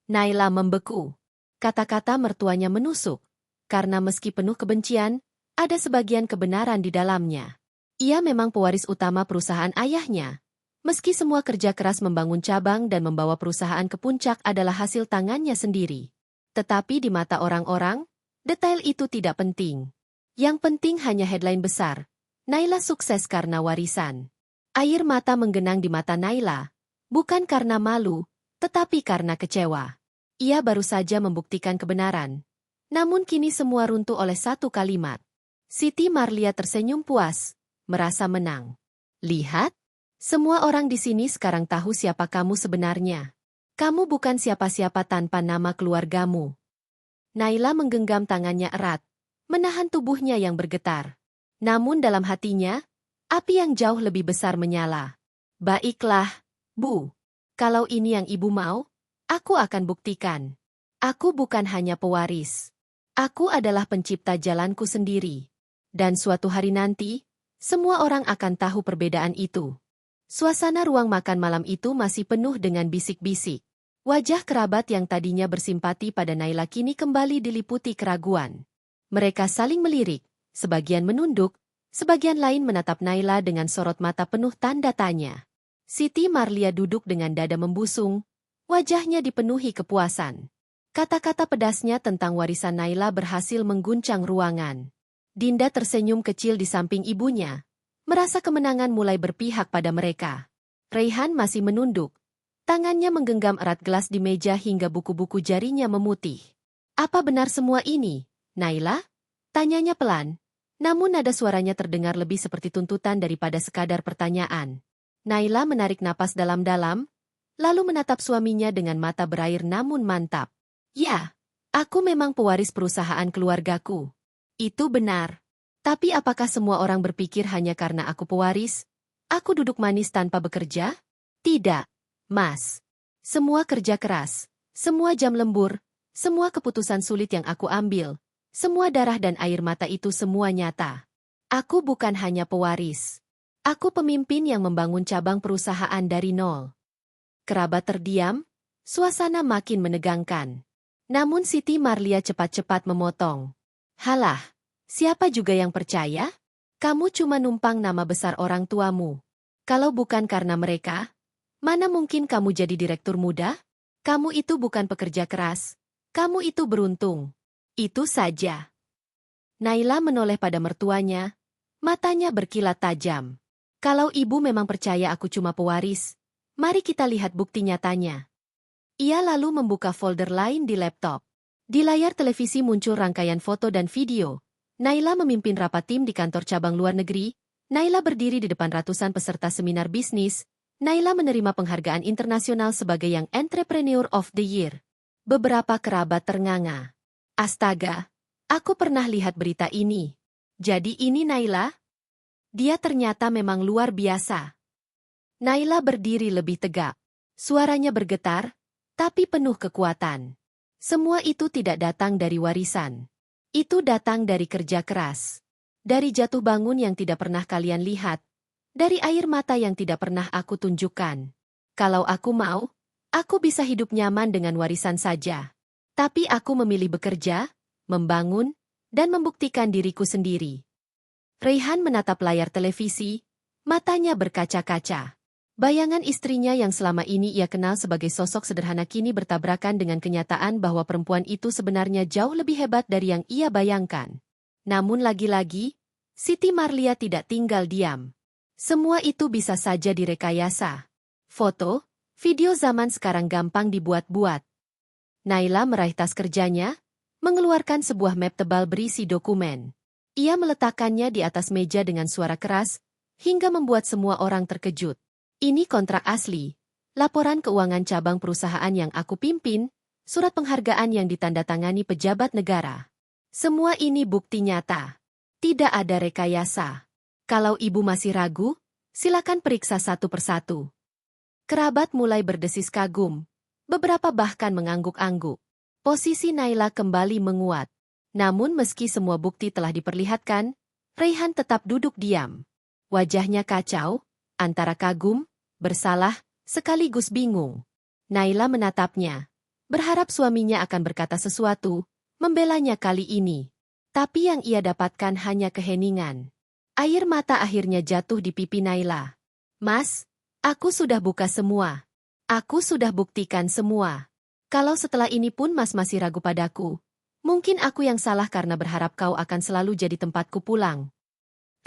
Naila membeku. Kata-kata mertuanya menusuk. Karena meski penuh kebencian, ada sebagian kebenaran di dalamnya. Ia memang pewaris utama perusahaan ayahnya. Meski semua kerja keras membangun cabang dan membawa perusahaan ke puncak adalah hasil tangannya sendiri. Tetapi di mata orang-orang, detail itu tidak penting. Yang penting hanya headline besar. Naila sukses karena warisan. Air mata menggenang di mata Naila. Bukan karena malu, tetapi karena kecewa. Ia baru saja membuktikan kebenaran. Namun kini semua runtuh oleh satu kalimat. Siti Marlia tersenyum puas, merasa menang. Lihat, semua orang di sini sekarang tahu siapa kamu sebenarnya. Kamu bukan siapa-siapa tanpa nama keluargamu. Naila menggenggam tangannya erat, menahan tubuhnya yang bergetar. Namun dalam hatinya, api yang jauh lebih besar menyala. Baiklah, Bu. Kalau ini yang Ibu mau, aku akan buktikan. Aku bukan hanya pewaris. Aku adalah pencipta jalanku sendiri. Dan suatu hari nanti, semua orang akan tahu perbedaan itu. Suasana ruang makan malam itu masih penuh dengan bisik-bisik. Wajah kerabat yang tadinya bersimpati pada Naila kini kembali diliputi keraguan. Mereka saling melirik, sebagian menunduk, sebagian lain menatap Naila dengan sorot mata penuh tanda tanya. Siti Marlia duduk dengan dada membusung, wajahnya dipenuhi kepuasan. Kata-kata pedasnya tentang warisan Naila berhasil mengguncang ruangan. Dinda tersenyum kecil di samping ibunya. Merasa kemenangan mulai berpihak pada mereka. Raihan masih menunduk. Tangannya menggenggam erat gelas di meja hingga buku-buku jarinya memutih. Apa benar semua ini, Naila? Tanyanya pelan. Namun nada suaranya terdengar lebih seperti tuntutan daripada sekadar pertanyaan. Naila menarik napas dalam-dalam, lalu menatap suaminya dengan mata berair namun mantap. Ya, aku memang pewaris perusahaan keluargaku. Itu benar. Tapi apakah semua orang berpikir hanya karena aku pewaris, aku duduk manis tanpa bekerja? Tidak, Mas. Semua kerja keras, semua jam lembur, semua keputusan sulit yang aku ambil, semua darah dan air mata itu semua nyata. Aku bukan hanya pewaris. Aku pemimpin yang membangun cabang perusahaan dari nol. Kerabat terdiam, suasana makin menegangkan. Namun Siti Marlia cepat-cepat memotong. Halah. Siapa juga yang percaya? Kamu cuma numpang nama besar orang tuamu. Kalau bukan karena mereka, mana mungkin kamu jadi direktur muda? Kamu itu bukan pekerja keras. Kamu itu beruntung. Itu saja. Naila menoleh pada mertuanya, matanya berkilat tajam. Kalau ibu memang percaya aku cuma pewaris, mari kita lihat bukti nyatanya. Ia lalu membuka folder lain di laptop. Di layar televisi muncul rangkaian foto dan video. Naila memimpin rapat tim di kantor cabang luar negeri, Naila berdiri di depan ratusan peserta seminar bisnis, Naila menerima penghargaan internasional sebagai Young Entrepreneur of the Year. Beberapa kerabat ternganga. Astaga, aku pernah lihat berita ini. Jadi ini Naila? Dia ternyata memang luar biasa. Naila berdiri lebih tegak. Suaranya bergetar, tapi penuh kekuatan. Semua itu tidak datang dari warisan. Itu datang dari kerja keras. Dari jatuh bangun yang tidak pernah kalian lihat. Dari air mata yang tidak pernah aku tunjukkan. Kalau aku mau, aku bisa hidup nyaman dengan warisan saja. Tapi aku memilih bekerja, membangun, dan membuktikan diriku sendiri. Raihan menatap layar televisi, matanya berkaca-kaca. Bayangan istrinya yang selama ini ia kenal sebagai sosok sederhana kini bertabrakan dengan kenyataan bahwa perempuan itu sebenarnya jauh lebih hebat dari yang ia bayangkan. Namun lagi-lagi, Siti Marlia tidak tinggal diam. Semua itu bisa saja direkayasa. Foto, video zaman sekarang gampang dibuat-buat. Naila meraih tas kerjanya, mengeluarkan sebuah map tebal berisi dokumen. Ia meletakkannya di atas meja dengan suara keras, hingga membuat semua orang terkejut. Ini kontrak asli, laporan keuangan cabang perusahaan yang aku pimpin, surat penghargaan yang ditandatangani pejabat negara. Semua ini bukti nyata. Tidak ada rekayasa. Kalau ibu masih ragu, silakan periksa satu persatu. Kerabat mulai berdesis kagum. Beberapa bahkan mengangguk-angguk. Posisi Naila kembali menguat. Namun meski semua bukti telah diperlihatkan, Raihan tetap duduk diam. Wajahnya kacau, antara kagum, bersalah, sekaligus bingung. Naila menatapnya, berharap suaminya akan berkata sesuatu, membelanya kali ini. Tapi yang ia dapatkan hanya keheningan. Air mata akhirnya jatuh di pipi Naila. Mas, aku sudah buka semua. Aku sudah buktikan semua. Kalau setelah ini pun Mas masih ragu padaku, mungkin aku yang salah karena berharap kau akan selalu jadi tempatku pulang.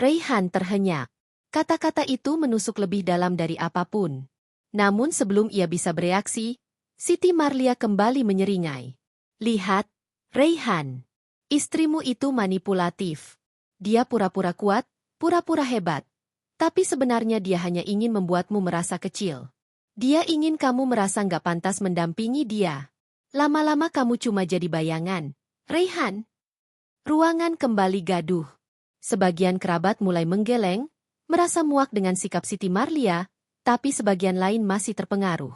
Raihan terhenyak. Kata-kata itu menusuk lebih dalam dari apapun. Namun sebelum ia bisa bereaksi, Siti Marlia kembali menyeringai. Lihat, Raihan. Istrimu itu manipulatif. Dia pura-pura kuat, pura-pura hebat. Tapi sebenarnya dia hanya ingin membuatmu merasa kecil. Dia ingin kamu merasa nggak pantas mendampingi dia. Lama-lama kamu cuma jadi bayangan. Raihan. Ruangan kembali gaduh. Sebagian kerabat mulai menggeleng, merasa muak dengan sikap Siti Marlia, tapi sebagian lain masih terpengaruh.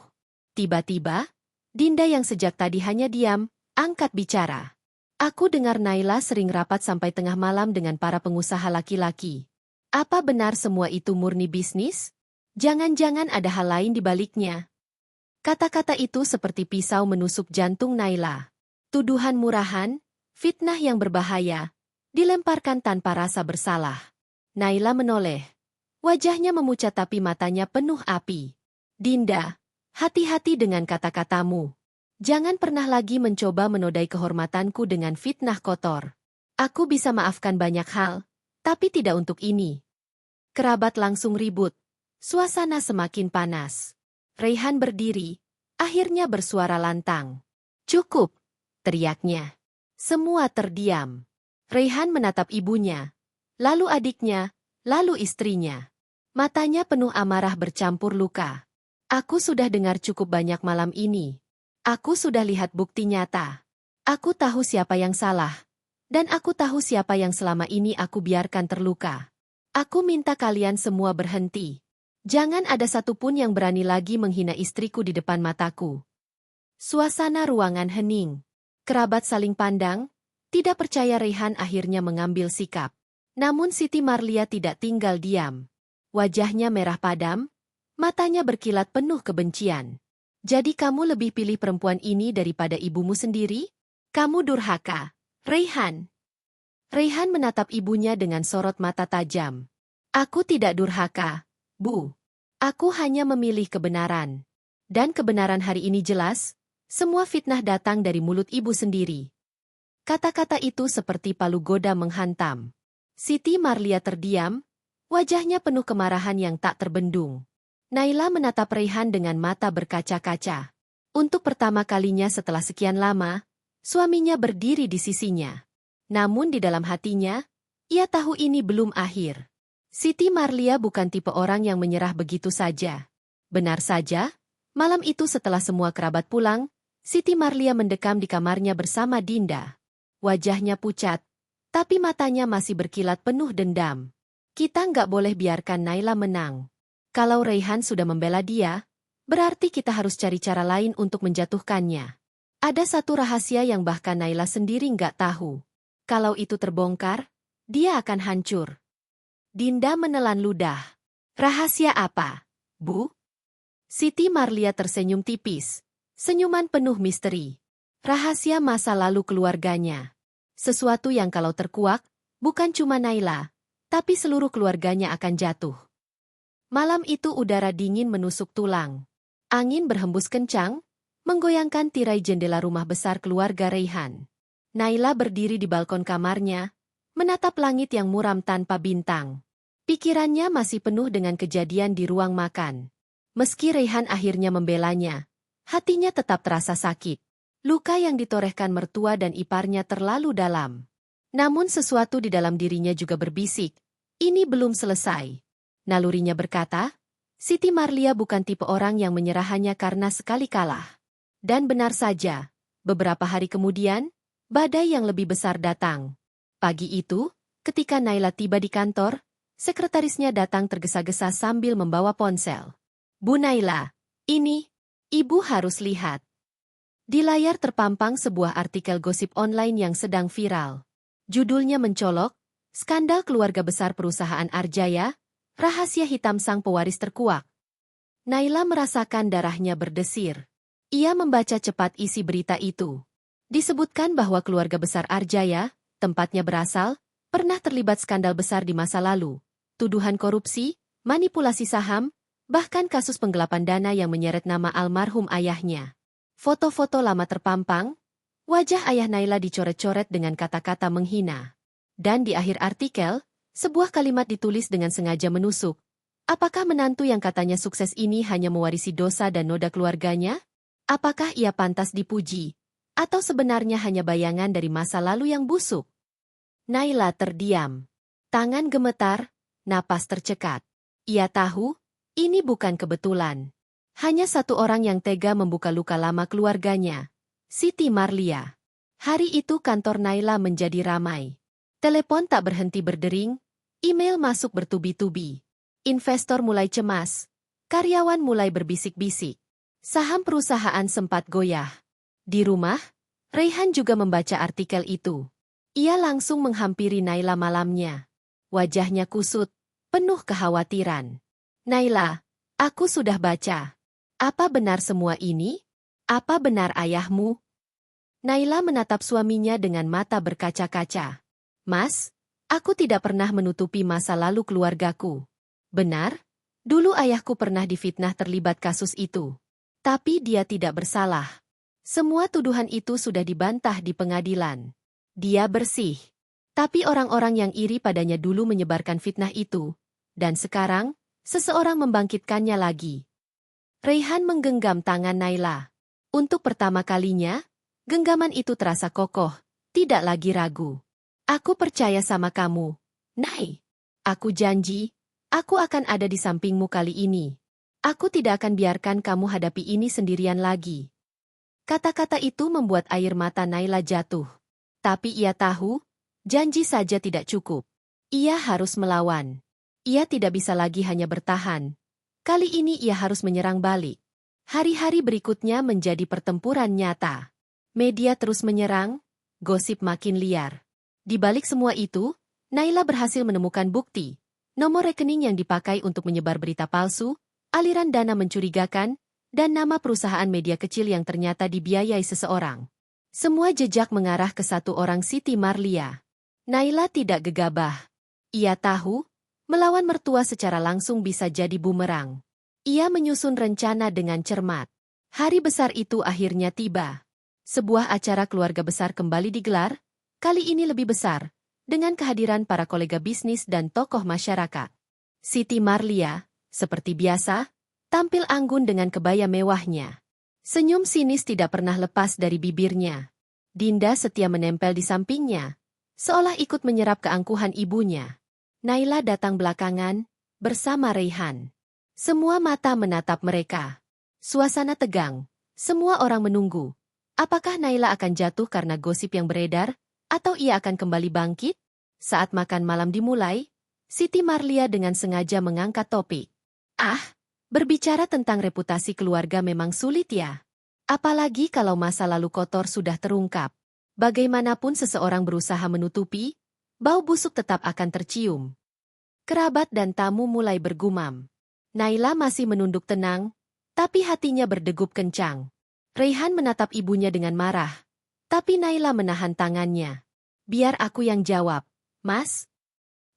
Tiba-tiba, Dinda yang sejak tadi hanya diam, angkat bicara. Aku dengar Naila sering rapat sampai tengah malam dengan para pengusaha laki-laki. Apa benar semua itu murni bisnis? Jangan-jangan ada hal lain di baliknya. Kata-kata itu seperti pisau menusuk jantung Naila. Tuduhan murahan, fitnah yang berbahaya, dilemparkan tanpa rasa bersalah. Naila menoleh. Wajahnya memucat tapi matanya penuh api. Dinda, hati-hati dengan kata-katamu. Jangan pernah lagi mencoba menodai kehormatanku dengan fitnah kotor. Aku bisa maafkan banyak hal, tapi tidak untuk ini. Kerabat langsung ribut. Suasana semakin panas. Raihan berdiri, akhirnya bersuara lantang. Cukup, teriaknya. Semua terdiam. Raihan menatap ibunya, lalu adiknya, lalu istrinya. Matanya penuh amarah bercampur luka. Aku sudah dengar cukup banyak malam ini. Aku sudah lihat bukti nyata. Aku tahu siapa yang salah. Dan aku tahu siapa yang selama ini aku biarkan terluka. Aku minta kalian semua berhenti. Jangan ada satupun yang berani lagi menghina istriku di depan mataku. Suasana ruangan hening. Kerabat saling pandang, tidak percaya Raihan akhirnya mengambil sikap. Namun Siti Marlia tidak tinggal diam. Wajahnya merah padam, matanya berkilat penuh kebencian. Jadi kamu lebih pilih perempuan ini daripada ibumu sendiri? Kamu durhaka, Raihan. Raihan menatap ibunya dengan sorot mata tajam. Aku tidak durhaka, Bu. Aku hanya memilih kebenaran. Dan kebenaran hari ini jelas, semua fitnah datang dari mulut ibu sendiri. Kata-kata itu seperti palu goda menghantam. Siti Marlia terdiam, wajahnya penuh kemarahan yang tak terbendung. Naila menatap Raihan dengan mata berkaca-kaca. Untuk pertama kalinya setelah sekian lama, suaminya berdiri di sisinya. Namun di dalam hatinya, ia tahu ini belum akhir. Siti Marlia bukan tipe orang yang menyerah begitu saja. Benar saja, malam itu setelah semua kerabat pulang, Siti Marlia mendekam di kamarnya bersama Dinda. Wajahnya pucat, tapi matanya masih berkilat penuh dendam. Kita nggak boleh biarkan Naila menang. Kalau Raihan sudah membela dia, berarti kita harus cari cara lain untuk menjatuhkannya. Ada satu rahasia yang bahkan Naila sendiri nggak tahu. Kalau itu terbongkar, dia akan hancur. Dinda menelan ludah. Rahasia apa, Bu? Siti Marlia tersenyum tipis. Senyuman penuh misteri. Rahasia masa lalu keluarganya. Sesuatu yang kalau terkuak, bukan cuma Naila, tapi seluruh keluarganya akan jatuh. Malam itu udara dingin menusuk tulang. Angin berhembus kencang, menggoyangkan tirai jendela rumah besar keluarga Raihan. Naila berdiri di balkon kamarnya, menatap langit yang muram tanpa bintang. Pikirannya masih penuh dengan kejadian di ruang makan. Meski Raihan akhirnya membelanya, hatinya tetap terasa sakit. Luka yang ditorehkan mertua dan iparnya terlalu dalam. Namun sesuatu di dalam dirinya juga berbisik, ini belum selesai. Nalurinya berkata, Siti Marlia bukan tipe orang yang menyerah hanya karena sekali kalah. Dan benar saja, beberapa hari kemudian, badai yang lebih besar datang. Pagi itu, ketika Naila tiba di kantor, sekretarisnya datang tergesa-gesa sambil membawa ponsel. Bu Naila, ini, Ibu harus lihat. Di layar terpampang sebuah artikel gosip online yang sedang viral. Judulnya mencolok, Skandal Keluarga Besar Perusahaan Arjaya, Rahasia Hitam Sang Pewaris Terkuak. Naila merasakan darahnya berdesir. Ia membaca cepat isi berita itu. Disebutkan bahwa keluarga besar Arjaya, tempatnya berasal, pernah terlibat skandal besar di masa lalu, tuduhan korupsi, manipulasi saham, bahkan kasus penggelapan dana yang menyeret nama almarhum ayahnya. Foto-foto lama terpampang, wajah ayah Naila dicoret-coret dengan kata-kata menghina. Dan di akhir artikel, sebuah kalimat ditulis dengan sengaja menusuk. Apakah menantu yang katanya sukses ini hanya mewarisi dosa dan noda keluarganya? Apakah ia pantas dipuji? Atau sebenarnya hanya bayangan dari masa lalu yang busuk? Naila terdiam. Tangan gemetar, napas tercekat. Ia tahu, ini bukan kebetulan. Hanya satu orang yang tega membuka luka lama keluarganya. Siti Marlia. Hari itu kantor Naila menjadi ramai. Telepon tak berhenti berdering, email masuk bertubi-tubi. Investor mulai cemas, karyawan mulai berbisik-bisik. Saham perusahaan sempat goyah. Di rumah, Raihan juga membaca artikel itu. Ia langsung menghampiri Naila malamnya. Wajahnya kusut, penuh kekhawatiran. Naila, aku sudah baca. Apa benar semua ini? Apa benar ayahmu? Naila menatap suaminya dengan mata berkaca-kaca. Mas, aku tidak pernah menutupi masa lalu keluargaku. Benar, dulu ayahku pernah difitnah terlibat kasus itu. Tapi dia tidak bersalah. Semua tuduhan itu sudah dibantah di pengadilan. Dia bersih. Tapi orang-orang yang iri padanya dulu menyebarkan fitnah itu. Dan sekarang, seseorang membangkitkannya lagi. Raihan menggenggam tangan Naila. Untuk pertama kalinya, genggaman itu terasa kokoh, tidak lagi ragu. Aku percaya sama kamu, Nay. Aku janji, aku akan ada di sampingmu kali ini. Aku tidak akan biarkan kamu hadapi ini sendirian lagi. Kata-kata itu membuat air mata Naila jatuh. Tapi ia tahu, janji saja tidak cukup. Ia harus melawan. Ia tidak bisa lagi hanya bertahan. Kali ini ia harus menyerang balik. Hari-hari berikutnya menjadi pertempuran nyata. Media terus menyerang, gosip makin liar. Di balik semua itu, Naila berhasil menemukan bukti. Nomor rekening yang dipakai untuk menyebar berita palsu, aliran dana mencurigakan, dan nama perusahaan media kecil yang ternyata dibiayai seseorang. Semua jejak mengarah ke satu orang, Siti Marlia. Naila tidak gegabah. Ia tahu, melawan mertua secara langsung bisa jadi bumerang. Ia menyusun rencana dengan cermat. Hari besar itu akhirnya tiba. Sebuah acara keluarga besar kembali digelar, kali ini lebih besar, dengan kehadiran para kolega bisnis dan tokoh masyarakat. Siti Marlia, seperti biasa, tampil anggun dengan kebaya mewahnya. Senyum sinis tidak pernah lepas dari bibirnya. Dinda setia menempel di sampingnya, seolah ikut menyerap keangkuhan ibunya. Naila datang belakangan, bersama Raihan. Semua mata menatap mereka. Suasana tegang, semua orang menunggu. Apakah Naila akan jatuh karena gosip yang beredar, atau ia akan kembali bangkit? Saat makan malam dimulai, Siti Marlia dengan sengaja mengangkat topik. Ah, berbicara tentang reputasi keluarga memang sulit ya. Apalagi kalau masa lalu kotor sudah terungkap. Bagaimanapun seseorang berusaha menutupi, bau busuk tetap akan tercium. Kerabat dan tamu mulai bergumam. Naila masih menunduk tenang, tapi hatinya berdegup kencang. Raihan menatap ibunya dengan marah, tapi Naila menahan tangannya. Biar aku yang jawab, Mas.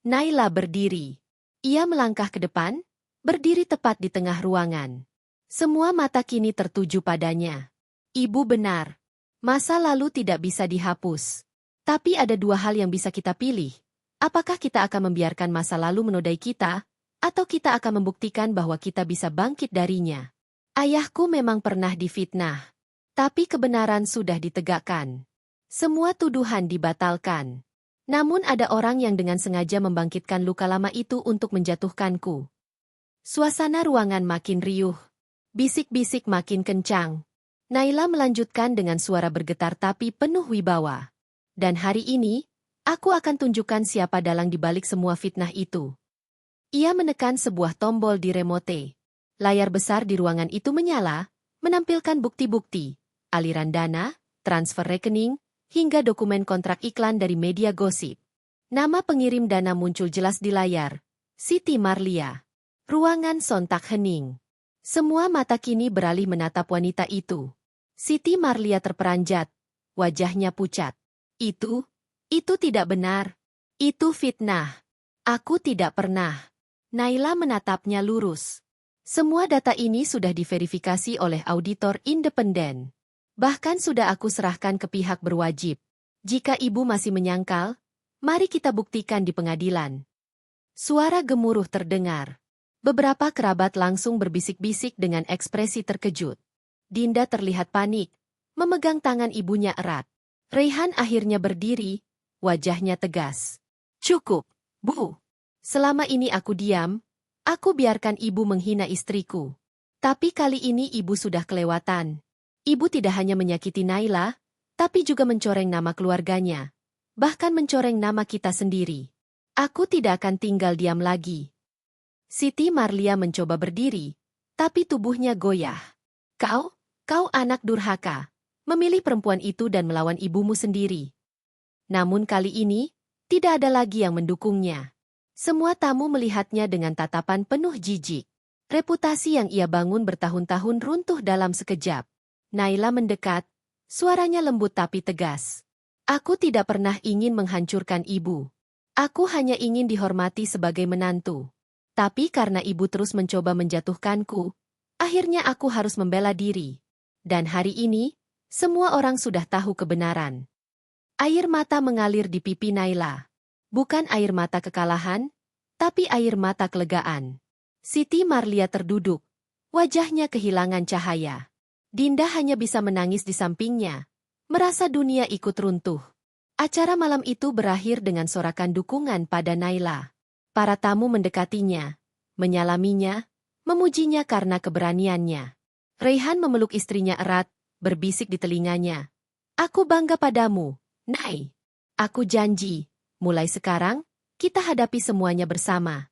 Naila berdiri. Ia melangkah ke depan, berdiri tepat di tengah ruangan. Semua mata kini tertuju padanya. Ibu benar. Masa lalu tidak bisa dihapus. Tapi ada dua hal yang bisa kita pilih. Apakah kita akan membiarkan masa lalu menodai kita, atau kita akan membuktikan bahwa kita bisa bangkit darinya. Ayahku memang pernah difitnah. Tapi kebenaran sudah ditegakkan. Semua tuduhan dibatalkan. Namun ada orang yang dengan sengaja membangkitkan luka lama itu untuk menjatuhkanku. Suasana ruangan makin riuh. Bisik-bisik makin kencang. Naila melanjutkan dengan suara bergetar tapi penuh wibawa. Dan hari ini, aku akan tunjukkan siapa dalang di balik semua fitnah itu. Ia menekan sebuah tombol di remote. Layar besar di ruangan itu menyala, menampilkan bukti-bukti, aliran dana, transfer rekening, hingga dokumen kontrak iklan dari media gosip. Nama pengirim dana muncul jelas di layar, Siti Marlia. Ruangan sontak hening. Semua mata kini beralih menatap wanita itu. Siti Marlia terperanjat, wajahnya pucat. Itu tidak benar. Itu fitnah. Aku tidak pernah. Naila menatapnya lurus. Semua data ini sudah diverifikasi oleh auditor independen. Bahkan sudah aku serahkan ke pihak berwajib. Jika ibu masih menyangkal, mari kita buktikan di pengadilan. Suara gemuruh terdengar. Beberapa kerabat langsung berbisik-bisik dengan ekspresi terkejut. Dinda terlihat panik, memegang tangan ibunya erat. Raihan akhirnya berdiri, wajahnya tegas. Cukup, Bu. Selama ini aku diam, aku biarkan ibu menghina istriku. Tapi kali ini ibu sudah kelewatan. Ibu tidak hanya menyakiti Naila, tapi juga mencoreng nama keluarganya. Bahkan mencoreng nama kita sendiri. Aku tidak akan tinggal diam lagi. Siti Marlia mencoba berdiri, tapi tubuhnya goyah. Kau anak durhaka, memilih perempuan itu dan melawan ibumu sendiri. Namun kali ini, tidak ada lagi yang mendukungnya. Semua tamu melihatnya dengan tatapan penuh jijik. Reputasi yang ia bangun bertahun-tahun runtuh dalam sekejap. Naila mendekat, suaranya lembut tapi tegas. Aku tidak pernah ingin menghancurkan ibu. Aku hanya ingin dihormati sebagai menantu. Tapi karena ibu terus mencoba menjatuhkanku, akhirnya aku harus membela diri. Dan hari ini, semua orang sudah tahu kebenaran. Air mata mengalir di pipi Naila. Bukan air mata kekalahan, tapi air mata kelegaan. Siti Marlia terduduk, wajahnya kehilangan cahaya. Dinda hanya bisa menangis di sampingnya, merasa dunia ikut runtuh. Acara malam itu berakhir dengan sorakan dukungan pada Naila. Para tamu mendekatinya, menyalaminya, memujinya karena keberaniannya. Raihan memeluk istrinya erat, berbisik di telinganya. Aku bangga padamu, Nai. Aku janji, mulai sekarang, kita hadapi semuanya bersama.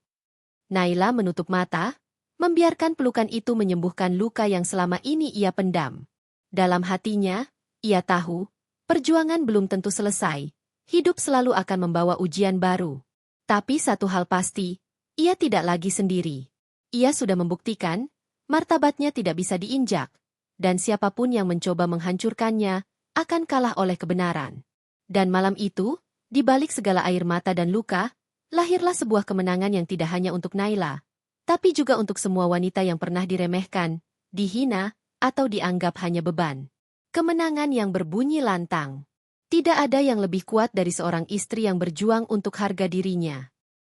Naila menutup mata, membiarkan pelukan itu menyembuhkan luka yang selama ini ia pendam. Dalam hatinya, ia tahu, perjuangan belum tentu selesai, hidup selalu akan membawa ujian baru. Tapi satu hal pasti, ia tidak lagi sendiri. Ia sudah membuktikan, martabatnya tidak bisa diinjak, dan siapapun yang mencoba menghancurkannya, akan kalah oleh kebenaran. Dan malam itu, di balik segala air mata dan luka, lahirlah sebuah kemenangan yang tidak hanya untuk Naila, tapi juga untuk semua wanita yang pernah diremehkan, dihina, atau dianggap hanya beban. Kemenangan yang berbunyi lantang. Tidak ada yang lebih kuat dari seorang istri yang berjuang untuk harga dirinya.